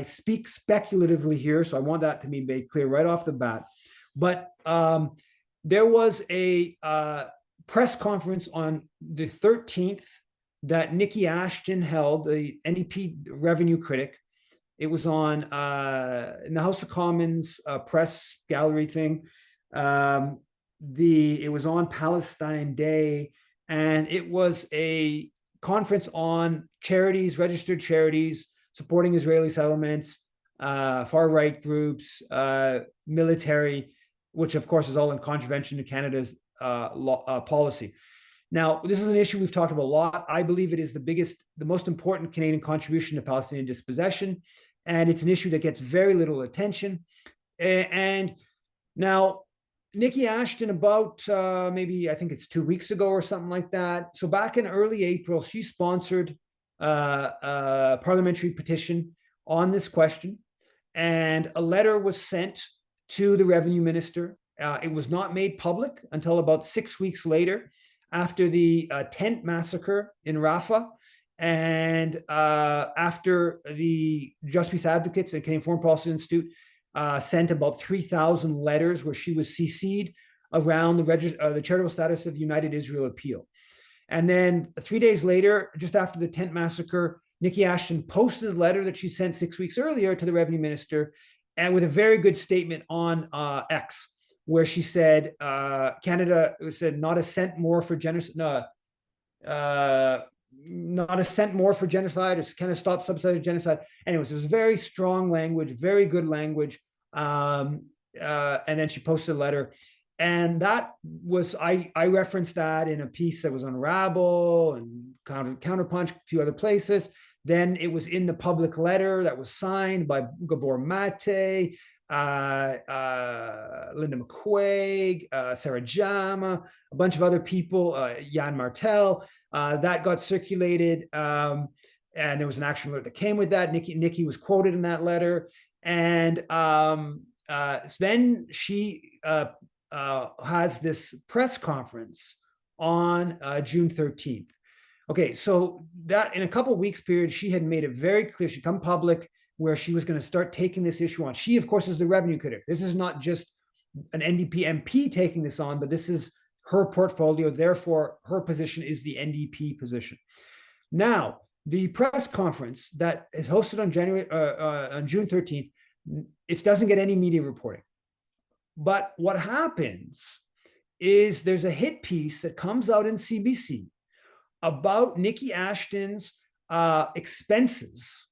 speak speculatively here, so I want that to be made clear right off the bat. But there was a press conference on the 13th that Nikki Ashton held, the NDP revenue critic. It was on in the House of Commons press gallery thing. It was on Palestine Day, and it was a conference on charities, registered charities, supporting Israeli settlements, far-right groups, military, which of course is all in contravention to Canada's policy. Now, this is an issue we've talked about a lot. I believe it is the most important Canadian contribution to Palestinian dispossession, and it's an issue that gets very little attention. And now, Nikki Ashton, about maybe I think it's 2 weeks ago or something like that. So back in early April, she sponsored a parliamentary petition on this question, and a letter was sent to the revenue minister. It was not made public until about 6 weeks later, after the tent massacre in Rafah, and after the Just Peace Advocates and Canadian Foreign Policy Institute sent about 3,000 letters where she was CC'd around the charitable status of the United Israel appeal. And then 3 days later, just after the tent massacre, Nikki Ashton posted a letter that she sent 6 weeks earlier to the revenue minister, and with a very good statement on X, where she said, Canada said not a cent more for genocide, not a cent more for genocide, or kind of stop subsidizing genocide. Anyways, it was very strong language, very good language. And then she posted a letter. And that was, I referenced that in a piece that was on Rabble and Counterpunch, a few other places. Then it was in the public letter that was signed by Gabor Mate, Linda McQuaig, Sarah Jama, a bunch of other people, Jan Martel. That got circulated, and there was an action alert that came with that. Nikki was quoted in that letter, and then she has this press conference on June 13th. Okay, so that in a couple of weeks period, she had made it very clear, she'd come public, where she was going to start taking this issue on. She, of course, is the revenue critic. This is not just an NDP MP taking this on, but this is her portfolio. Therefore, her position is the NDP position. Now, the press conference that is hosted on June 13th, it doesn't get any media reporting. But what happens is there's a hit piece that comes out in CBC about Nikki Ashton's expenses.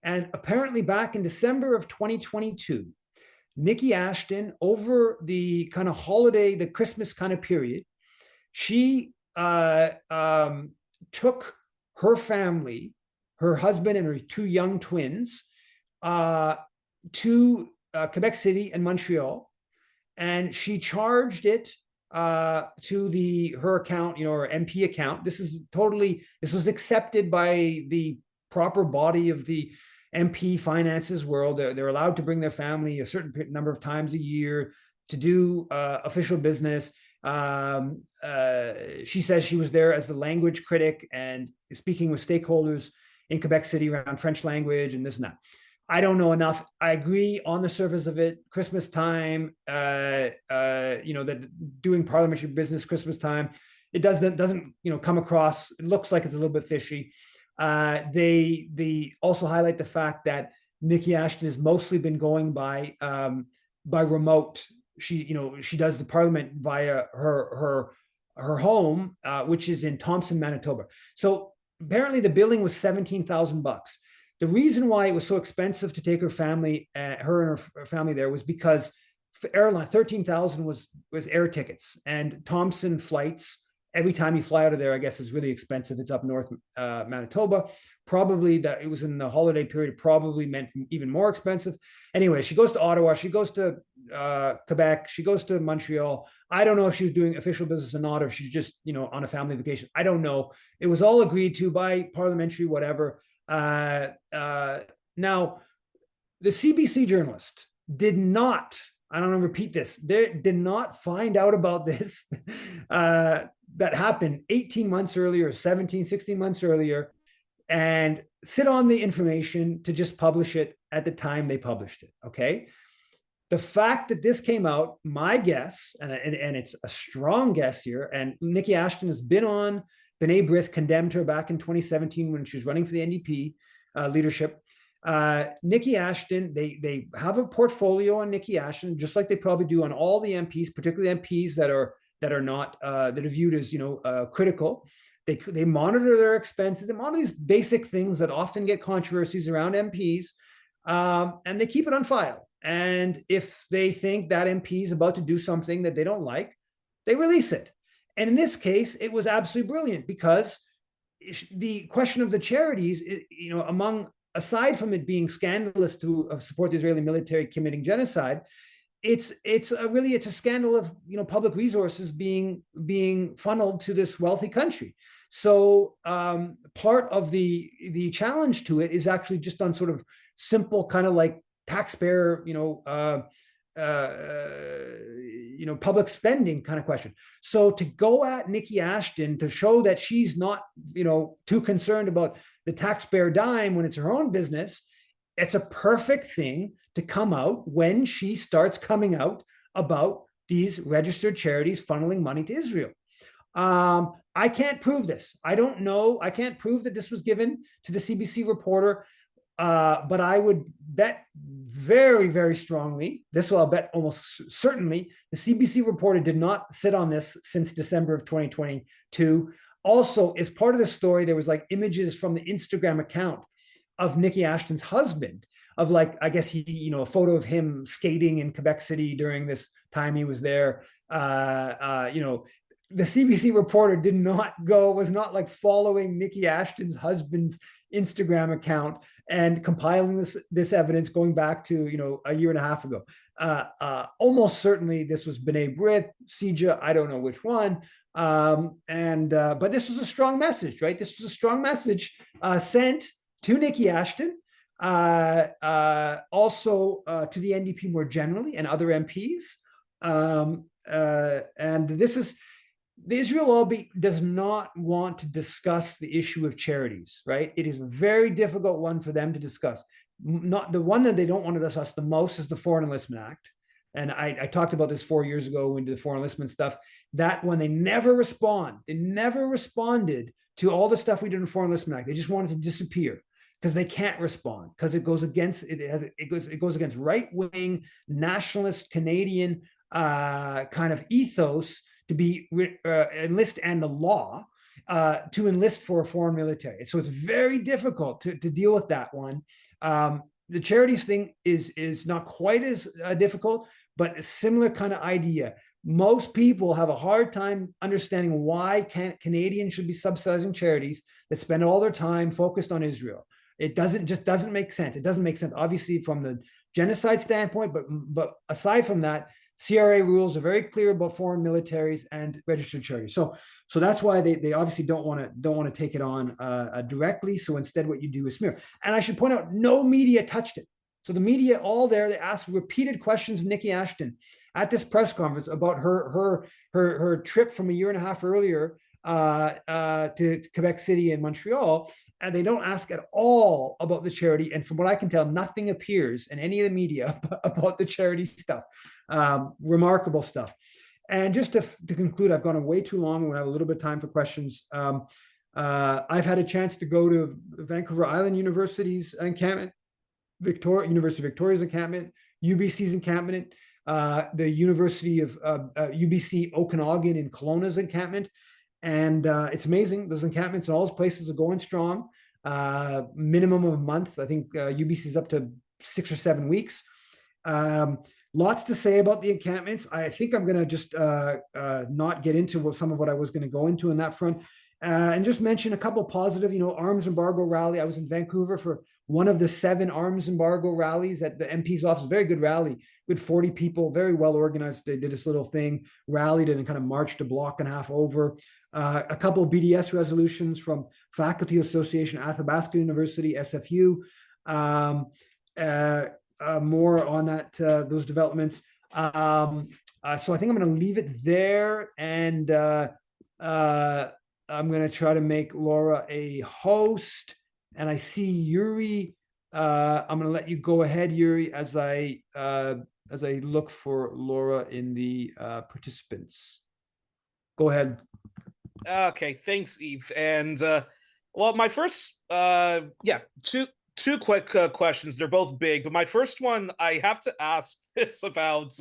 And apparently back in December of 2022, Nikki Ashton, over the kind of holiday, the Christmas kind of period, she took her family, her husband and her two young twins, to Quebec City and Montreal, and she charged it to her account, her MP account. This was accepted by the proper body of the MP finances world. They're allowed to bring their family a certain number of times a year to do official business. She says she was there as the language critic and speaking with stakeholders in Quebec City around French language and this and that. I don't know enough. I agree on the surface of it. Christmas time, that doing parliamentary business Christmas time, it doesn't come across. It looks like it's a little bit fishy. They also highlight the fact that Nikki Ashton has mostly been going by remote. She does the parliament via her home, which is in Thompson, Manitoba. So apparently the billing was $17,000. The reason why it was so expensive to take her family, her and her family there, was because for airline, $13,000 was air tickets, and Thompson flights. Every time you fly out of there, I guess, is really expensive. It's up north, Manitoba. Probably that it was in the holiday period, probably meant even more expensive. Anyway, she goes to Ottawa, she goes to Quebec, she goes to Montreal. I don't know if she was doing official business or not, or if she's just, on a family vacation. I don't know. It was all agreed to by parliamentary, whatever. Now, the CBC journalist did not, I don't want to repeat this, they did not find out about this that happened 18 months earlier, 17, 16 months earlier, and sit on the information to just publish it at the time they published it, okay? The fact that this came out, my guess, and it's a strong guess here, and Nikki Ashton has been on, B'nai B'rith condemned her back in 2017 when she was running for the NDP leadership. Nikki Ashton, they have a portfolio on Nikki Ashton, just like they probably do on all the MPs, particularly MPs that are not that are viewed as critical. They monitor their expenses. They monitor these basic things that often get controversies around MPs, and they keep it on file. And if they think that MP is about to do something that they don't like, they release it. And in this case, it was absolutely brilliant, because the question of the charities, aside from it being scandalous to support the Israeli military committing genocide, it's a scandal of public resources being funneled to this wealthy country. So part of the challenge to it is actually just on sort of simple kind of like taxpayer public spending kind of question. So to go at Nikki Ashton to show that she's not too concerned about the taxpayer dime when it's her own business, it's a perfect thing to come out when she starts coming out about these registered charities funneling money to Israel. I can't prove this. I don't know. I can't prove that this was given to the CBC reporter, but I would bet very, very strongly, this will I'll bet almost certainly, the CBC reporter did not sit on this since December of 2022. Also, as part of the story, there was like images from the Instagram account of Nikki Ashton's husband, of like, I guess a photo of him skating in Quebec City during this time he was there. The CBC reporter was not like following Nikki Ashton's husband's Instagram account and compiling this evidence going back to a year and a half ago. Almost certainly this was B'nai B'rith, CIJA, I don't know which one. But this was a strong message, right? This was a strong message sent to Nikki Ashton, also to the NDP more generally and other MPs. And this is, the Israel lobby does not want to discuss the issue of charities, right? It is a very difficult one for them to discuss. Not the one that they don't want to discuss the most is the Foreign Enlistment Act. And I talked about this 4 years ago when we did the foreign enlistment stuff. That one, they never respond. They never responded to all the stuff we did in the Foreign Enlistment Act. They just wanted to disappear because they can't respond, because it goes against it goes against right-wing nationalist Canadian kind of ethos to be enlist, and the law to enlist for a foreign military. So it's very difficult to deal with that one. The charities thing is not quite as difficult, but a similar kind of idea. Most people have a hard time understanding why Canadians should be subsidizing charities that spend all their time focused on Israel. It doesn't make sense. It doesn't make sense, obviously, from the genocide standpoint, but aside from that, CRA rules are very clear about foreign militaries and registered charities. So that's why they obviously don't want to take it on directly. So instead, what you do is smear. And I should point out, no media touched it. So the media all there, they asked repeated questions of Nikki Ashton at this press conference about her trip from a year and a half earlier to Quebec City and Montreal, and they don't ask at all about the charity. And from what I can tell, nothing appears in any of the media about the charity stuff. Remarkable stuff. And just to conclude, I've gone way too long. We have a little bit of time for questions. I've had a chance to go to Vancouver Island University's encampment, University of Victoria's encampment, UBC's encampment, the University of UBC Okanagan in Kelowna's encampment. And it's amazing. Those encampments in all those places are going strong. Minimum of a month. I think UBC is up to 6 or 7 weeks. Lots to say about the encampments. I think I'm going to just not get into some of what I was going to go into in that front, and just mention a couple positive, arms embargo rally. I was in Vancouver for one of the 7 arms embargo rallies at the MP's office. Very good rally with 40 people, very well organized. They did this little thing, rallied and kind of marched a block and a half over. A couple of BDS resolutions from Faculty Association, Athabasca University, SFU. More on that, those developments. So I think I'm going to leave it there, and I'm going to try to make Laura a host. And I see Yuri. I'm going to let you go ahead, Yuri, as I look for Laura in the participants. Go ahead. Okay, thanks, Eve. And well, my first, two quick questions. They're both big, but my first one, I have to ask this about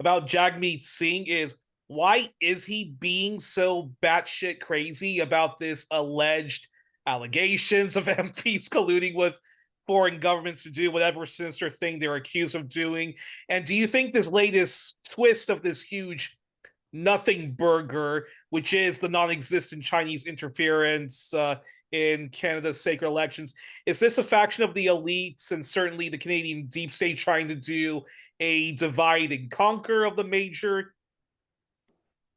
Jagmeet Singh is, why is he being so batshit crazy about this alleged allegations of MPs colluding with foreign governments to do whatever sinister thing they're accused of doing? And do you think this latest twist of this huge nothing burger, which is the non-existent Chinese interference in Canada's sacred elections, is this a faction of the elites and certainly the Canadian deep state trying to do a divide and conquer of the major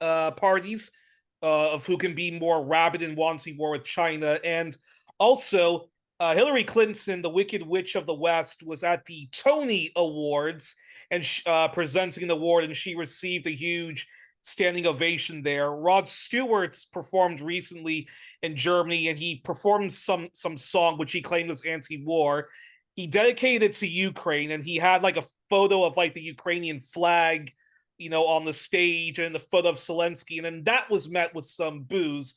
parties, of who can be more rabid in wanting war with China. And also, Hillary Clinton, the Wicked Witch of the West, was at the Tony Awards and presenting the award, and she received a huge standing ovation there. Rod Stewart performed recently in Germany, and he performed some song which he claimed was anti-war. He dedicated it to Ukraine, and he had like a photo of like the Ukrainian flag, on the stage, and the foot of Zelensky, and then that was met with some boos.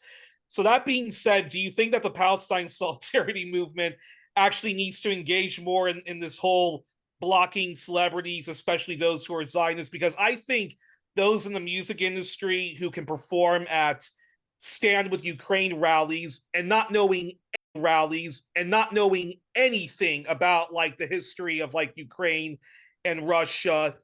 So that being said, do you think that the Palestine solidarity movement actually needs to engage more in this whole blocking celebrities, especially those who are Zionists? Because I think those in the music industry who can perform at Stand with Ukraine rallies and not knowing anything about like the history of like Ukraine and Russia,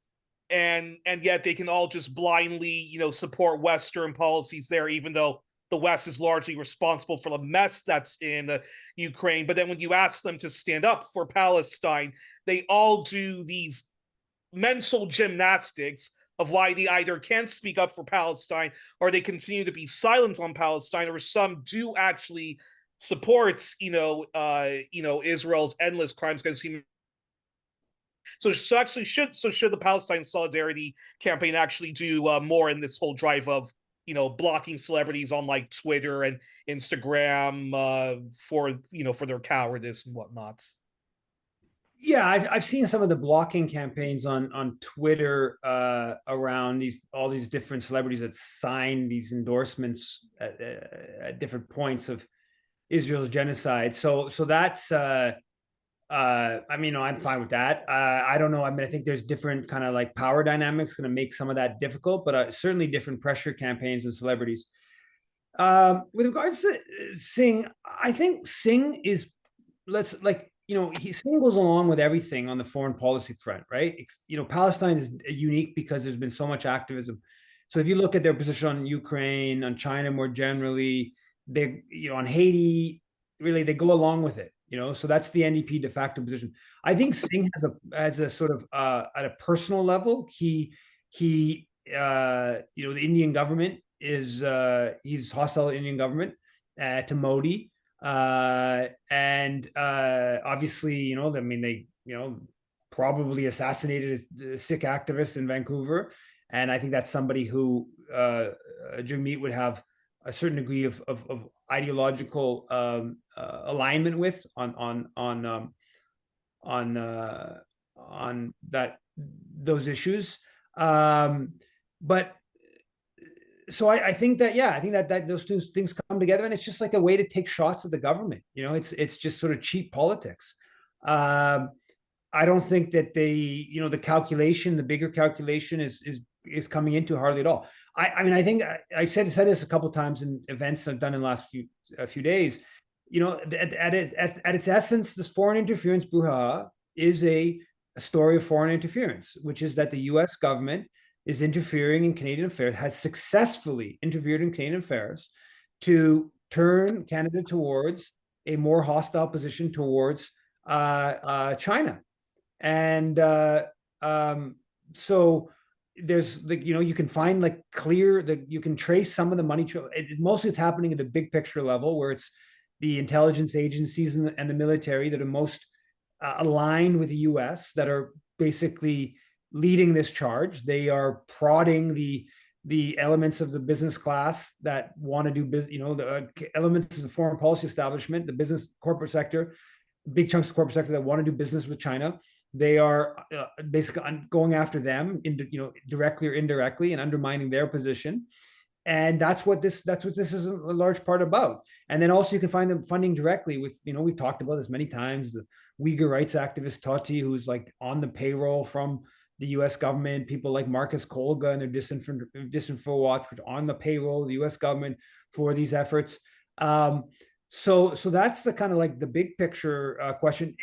and yet they can all just blindly support Western policies there, even though the West is largely responsible for the mess that's in Ukraine. But then when you ask them to stand up for Palestine, they all do these mental gymnastics of why they either can't speak up for Palestine, or they continue to be silent on Palestine, or some do actually support Israel's endless crimes against human. So should the Palestine Solidarity Campaign actually do more in this whole drive of blocking celebrities on like Twitter and Instagram for their cowardice and whatnot? Yeah, I've seen some of the blocking campaigns on Twitter around all these different celebrities that sign these endorsements at different points of Israel's genocide. So that's I mean, I'm fine with that. I don't know. I mean, I think there's different kind of like power dynamics going to make some of that difficult, but certainly different pressure campaigns and celebrities. With regards to Singh, I think Singh is, Singh goes along with everything on the foreign policy front, right? Palestine is unique because there's been so much activism. So if you look at their position on Ukraine, on China more generally, on Haiti, really they go along with it. So that's the NDP de facto position. I think Singh has a sort of at a personal level, the Indian government is he's hostile to Indian government, to Modi, and obviously, I mean, they probably assassinated a Sikh activist in Vancouver, and I think that's somebody who Jagmeet would have a certain degree of ideological alignment with on those issues. But so I think that, yeah, I think that those two things come together, and it's just like a way to take shots at the government. It's just sort of cheap politics. I don't think that the bigger calculation is coming into hardly at all. I mean, I think I said this a couple of times in events I've done in the last few days. At its essence, this foreign interference brouhaha is a story of foreign interference, which is that the U.S. government is interfering in Canadian affairs, has successfully interfered in Canadian affairs to turn Canada towards a more hostile position towards China. And so there's you can find you can trace some of the money. Mostly it's happening at a big picture level, where it's the intelligence agencies and the military that are most aligned with the U.S. that are basically leading this charge. They are prodding the elements of the business class that want to do business, the elements of the foreign policy establishment, the business corporate sector, big chunks of the corporate sector that want to do business with China. They are basically going after them, directly or indirectly, and undermining their position. And that's what this is a large part about. And then also you can find them funding directly with, we've talked about this many times, the Uyghur rights activist Toti, who's like on the payroll from the U.S. government, people like Marcus Kolga and their Disinfo Watch, which are on the payroll of the U.S. government for these efforts. So that's the kind of like the big picture question.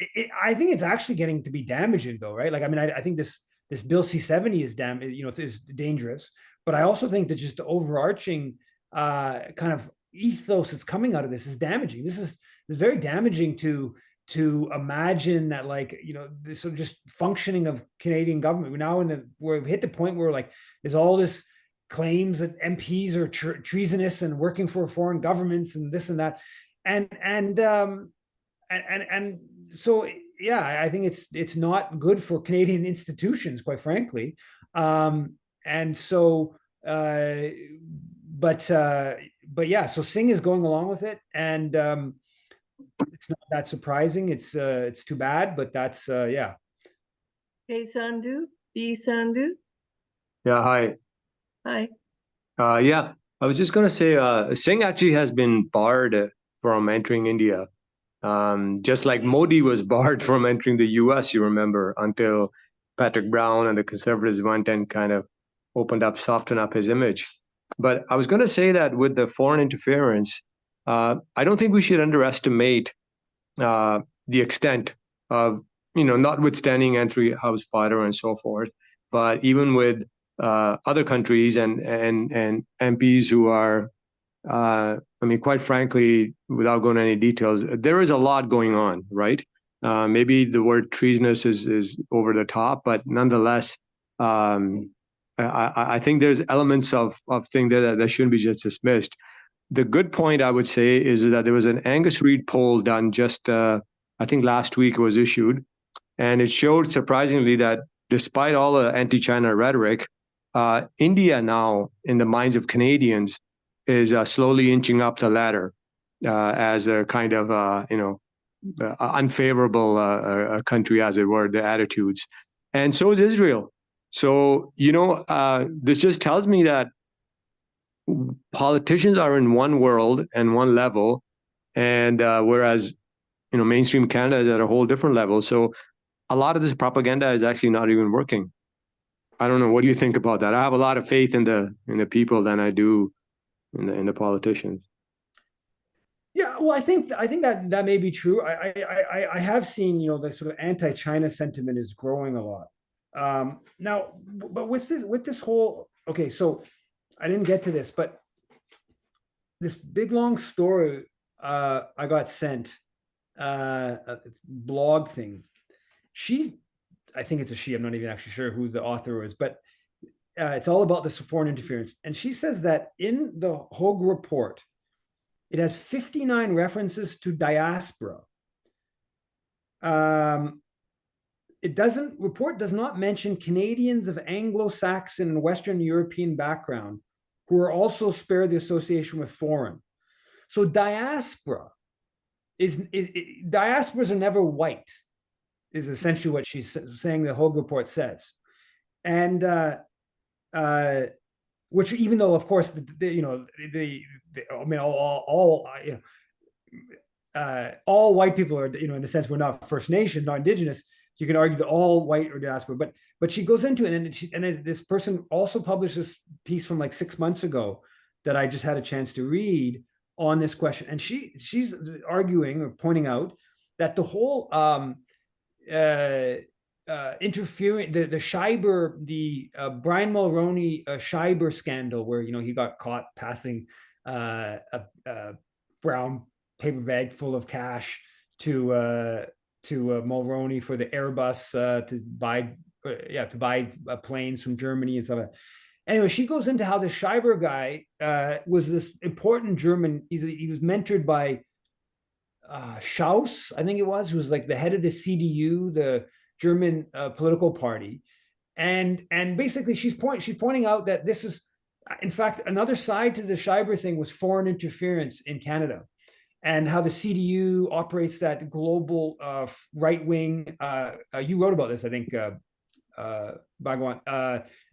I think it's actually getting to be damaging, though, right? Like, I mean, I think this Bill C-70 is dangerous, but I also think that just the overarching kind of ethos that's coming out of this is damaging. This is very damaging to to imagine that, like, this sort of just functioning of Canadian government. We're now we've hit the point where, like, there's all this claims that MPs are treasonous and working for foreign governments and this and that, and so yeah, I think it's not good for Canadian institutions, quite frankly. And so, but yeah, so Singh is going along with it, and it's not that surprising. It's too bad, but that's yeah. Hey, Sandhu. Sandhu. Yeah, hi. Hi. Yeah, I was just going to say, Singh actually has been barred from entering India, just like Modi was barred from entering the US, you remember, until Patrick Brown and the Conservatives went and kind of opened up, softened up his image. But I was going to say that with the foreign interference, I don't think we should underestimate the extent of, notwithstanding anti-house fire and so forth, but even with other countries and MPs who are, quite frankly, without going into any details, there is a lot going on, right? Maybe the word treasonous is over the top, but nonetheless, I think there's elements of things that shouldn't be just dismissed. The good point, I would say, is that there was an Angus Reid poll done just, I think last week it was issued, and it showed surprisingly that despite all the anti-China rhetoric, India now, in the minds of Canadians, is slowly inching up the ladder as a kind of, unfavorable country, as it were, the attitudes. And so is Israel. So, this just tells me that politicians are in one world and one level, and whereas, mainstream Canada is at a whole different level. So a lot of this propaganda is actually not even working. I don't know. What do you think about that? I have a lot of faith in the people than I do in the politicians. Yeah, well, I think that may be true. I have seen, the sort of anti-China sentiment is growing a lot. Now, but with this whole, okay, so I didn't get to this, but this big long story I got sent, a blog thing. I think it's a she. I'm not even actually sure who the author was, but it's all about this foreign interference. And she says that in the Hogue report, it has 59 references to diaspora. Report does not mention Canadians of Anglo-Saxon and Western European background who are also spared the association with foreign. So diasporas are never white, is essentially what she's saying the Hogue report says. And which, even though, of course, all white people are, in the sense we're not First Nation, not Indigenous, so you can argue that all white are diaspora. But she goes into it, and this person also published this piece from like 6 months ago that I just had a chance to read on this question, and she's arguing or pointing out that the whole interfering, the Schreiber, the Brian Mulroney Schreiber scandal, where he got caught passing a brown paper bag full of cash to Mulroney for the Airbus to buy planes from Germany and stuff like that. Anyway, she goes into how the Schreiber guy was this important German. He was mentored by Schaus, I think it was, who was like the head of the CDU, the German political party, and basically she's pointing out that this is, in fact, another side to the Schreiber thing was foreign interference in Canada, and how the CDU operates that global right wing. You wrote about this, I think, Bhagwan,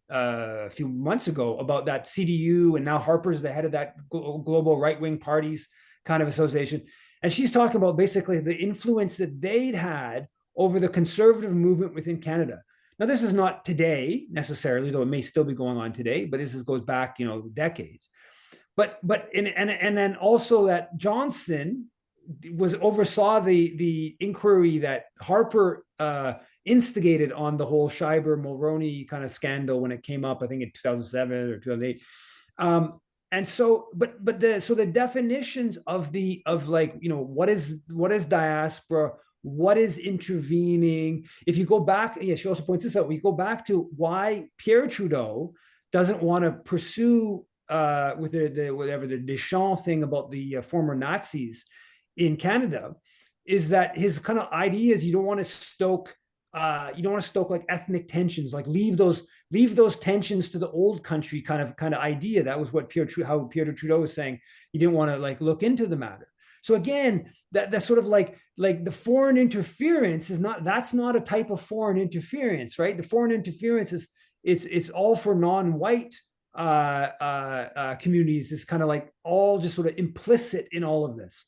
a few months ago, about that CDU, and now Harper's the head of that global right wing parties kind of association, and she's talking about basically the influence that they'd had over the conservative movement within Canada. Now, this is not today necessarily, though it may still be going on today, but this goes back, decades. But and then also that Johnson oversaw the inquiry that Harper instigated on the whole Schreiber Mulroney kind of scandal when it came up, I think in 2007 or 2008. And so, so the definitions of what is diaspora, what is intervening. If you go back, yeah, she also points this out. We go back to why Pierre Trudeau doesn't want to pursue with the Deschamps thing about the former Nazis in Canada, is that his kind of idea is you don't want to stoke like ethnic tensions, like leave those tensions to the old country kind of idea. That was what Pierre Trudeau was saying. He didn't want to like look into the matter. So again, that's sort of like the foreign interference is not, that's not a type of foreign interference, right? The foreign interference is it's all for non-white communities. Is kind of like all just sort of implicit in all of this.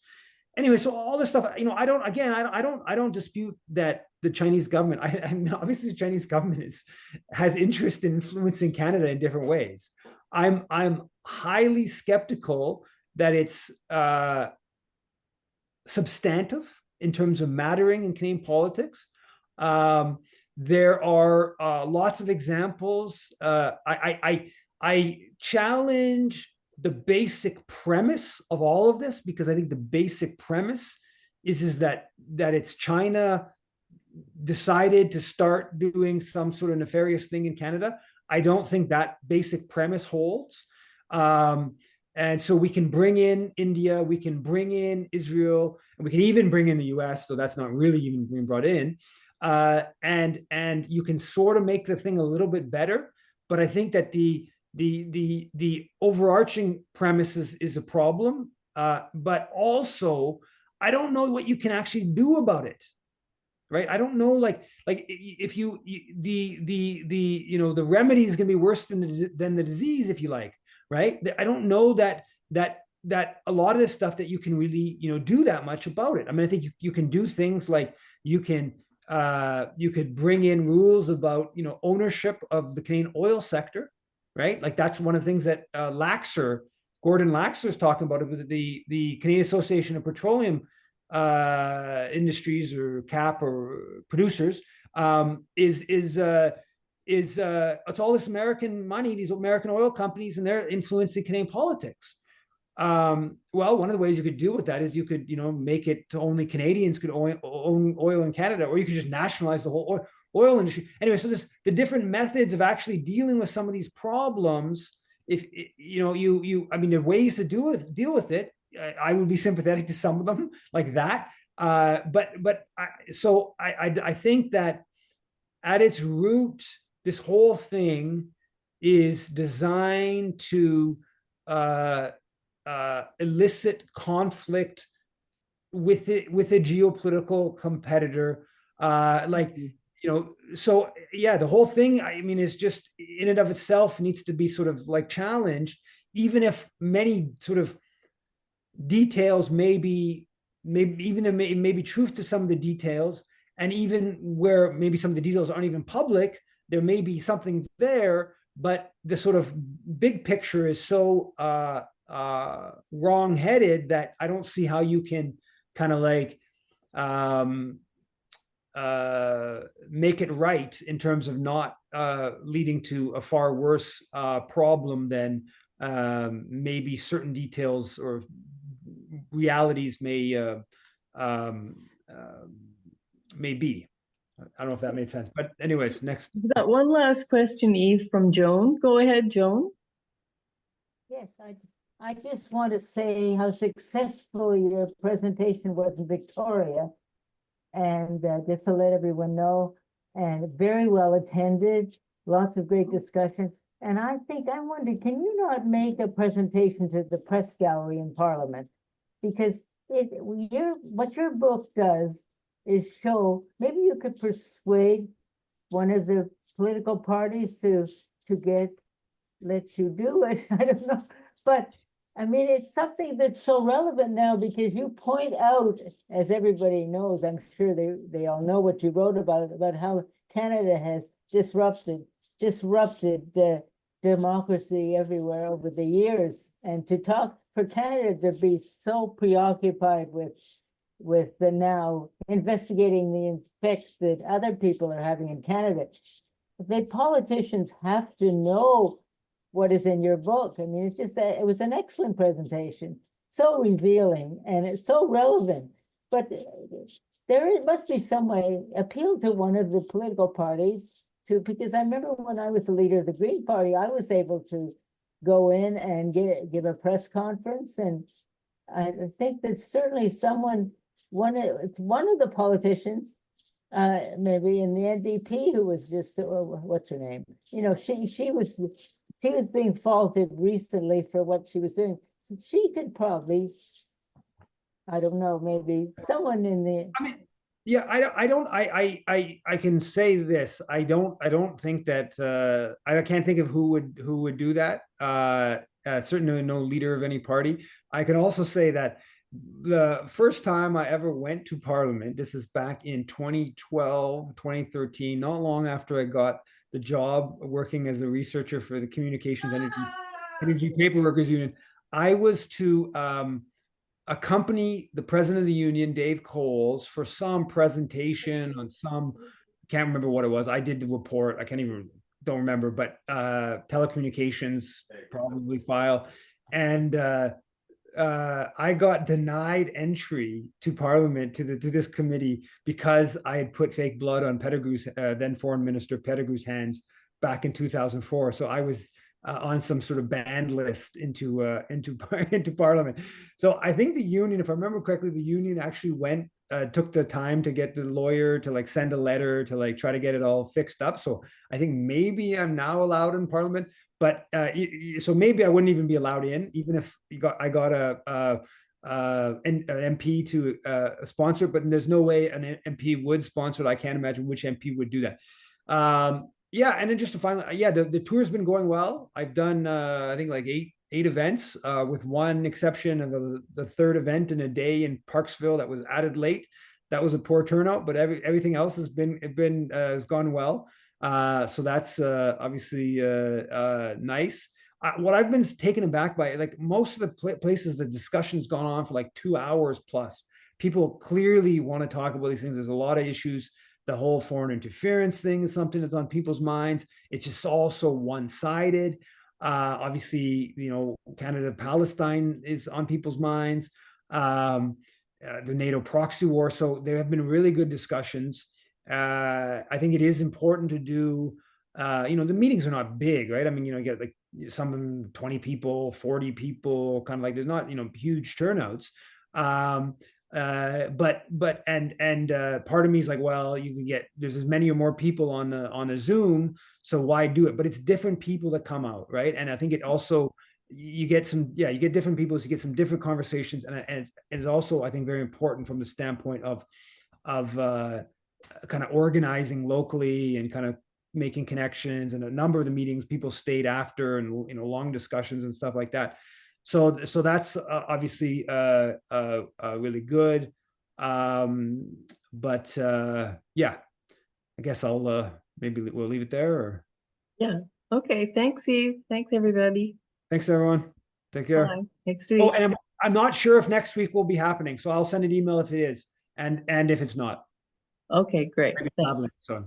Anyway, so all this stuff, you know, I don't dispute that the Chinese government, I mean, obviously the Chinese government has interest in influencing Canada in different ways. I'm highly skeptical that it's substantive in terms of mattering in Canadian politics. There are lots of examples. I challenge the basic premise of all of this, because I think the basic premise is that it's China decided to start doing some sort of nefarious thing in Canada. I don't think that basic premise holds. And so we can bring in India, we can bring in Israel, and we can even bring in the US, though that's not really even being brought in. And you can sort of make the thing a little bit better. But I think that the overarching premise is a problem. But also, I don't know what you can actually do about it. Right? I don't know, like if the remedy is going to be worse than the disease, if you like. Right? I don't know that a lot of this stuff that you can really, do that much about it. I mean, I think you can do things like you could bring in rules about, ownership of the Canadian oil sector, right? Like that's one of the things that Gordon Laxer is talking about with the Canadian Association of Petroleum Industries, or CAP, or producers, it's all this American money, these American oil companies, and they're influencing Canadian politics. Well, one of the ways you could deal with that is you could, make it to only Canadians could own oil in Canada, or you could just nationalize the whole oil industry. Anyway, so the different methods of actually dealing with some of these problems. If I mean, there are ways to deal with it. I would be sympathetic to some of them, like that. But I think that at its root, this whole thing is designed to elicit conflict with a geopolitical competitor. So yeah, the whole thing, I mean, is just in and of itself needs to be sort of like challenged, even if many sort of details may be truth to some of the details, and even where maybe some of the details aren't even public, there may be something there, but the sort of big picture is so wrong-headed that I don't see how you can kind of like make it right in terms of not leading to a far worse problem than maybe certain details or realities may be. I don't know if that made sense, but anyways, next. We've got one last question, Eve, from Joan. Go ahead, Joan. Yes, I just want to say how successful your presentation was in Victoria, and just to let everyone know, and very well attended, lots of great discussion. And I think I'm wondering, can you not make a presentation to the press gallery in Parliament? Because what your book does is show, maybe you could persuade one of the political parties to let you do it. I don't know, but I mean, it's something that's so relevant now, because you point out, as everybody knows, I'm sure they all know what you wrote about how Canada has disrupted democracy everywhere over the years. And for Canada to be so preoccupied with the now investigating the effects that other people are having in Canada, the politicians have to know what is in your book. I mean, it was an excellent presentation, so revealing, and it's so relevant. But must be some way, appeal to one of the political parties because I remember when I was the leader of the Green Party, I was able to go in and give a press conference. And I think that certainly one of the politicians, maybe in the NDP, who was just, what's her name? You know, she was being faulted recently for what she was doing. So she could probably, I don't know, maybe someone in the. I mean, yeah, I can say this. I don't think that I can't think of who would do that. Certainly no leader of any party. I can also say that the first time I ever went to Parliament, this is back in 2012, 2013, not long after I got the job working as a researcher for the Communications Energy Paperworkers Union. I was to accompany the president of the union, Dave Coles, for some presentation on some, can't remember what it was. I did the report. I don't remember, but telecommunications probably file. And I got denied entry to Parliament to this committee because I had put fake blood on Pettigrew's then Foreign Minister Pettigrew's hands back in 2004. So I was on some sort of banned list into Parliament. So I think the union, if I remember correctly, the union actually took the time to get the lawyer to like send a letter to like try to get it all fixed up. So I think maybe I'm now allowed in Parliament, but so maybe I wouldn't even be allowed in, even if I got an MP to sponsor, but there's no way an MP would sponsor it. I can't imagine which MP would do that. Yeah, and then just to finally, yeah, the tour's been going well. I've done I think like eight events, with one exception of the third event in a day in Parksville that was added late. That was a poor turnout, but everything else has gone well. So that's obviously nice. What I've been taken aback by, like most of the places, the discussion's gone on for like 2 hours plus. People clearly want to talk about these things. There's a lot of issues. The whole foreign interference thing is something that's on people's minds. It's just also one-sided. Obviously, you know, Canada, Palestine is on people's minds. The NATO proxy war. So there have been really good discussions. I think it is important to do, you know, the meetings are not big, right? I mean, you know, you get like some 20 people, 40 people, kind of like, there's not, you know, huge turnouts. But part of me is like, well, you can there's as many or more people on the Zoom, so why do it? But it's different people that come out, right? And I think it also, you get different people, so you get some different conversations, and it's also, I think, very important from the standpoint of kind of organizing locally and kind of making connections. And a number of the meetings, people stayed after, and, you know, long discussions and stuff like that. So that's obviously really good. But yeah, I guess maybe we'll leave it there. Or Yeah. Okay. Thanks, Eve. Thanks, everybody. Thanks, everyone. Take care. Bye. Next week. Oh, and I'm not sure if next week will be happening, so I'll send an email if it is, and if it's not. Okay, great. Thanks. So.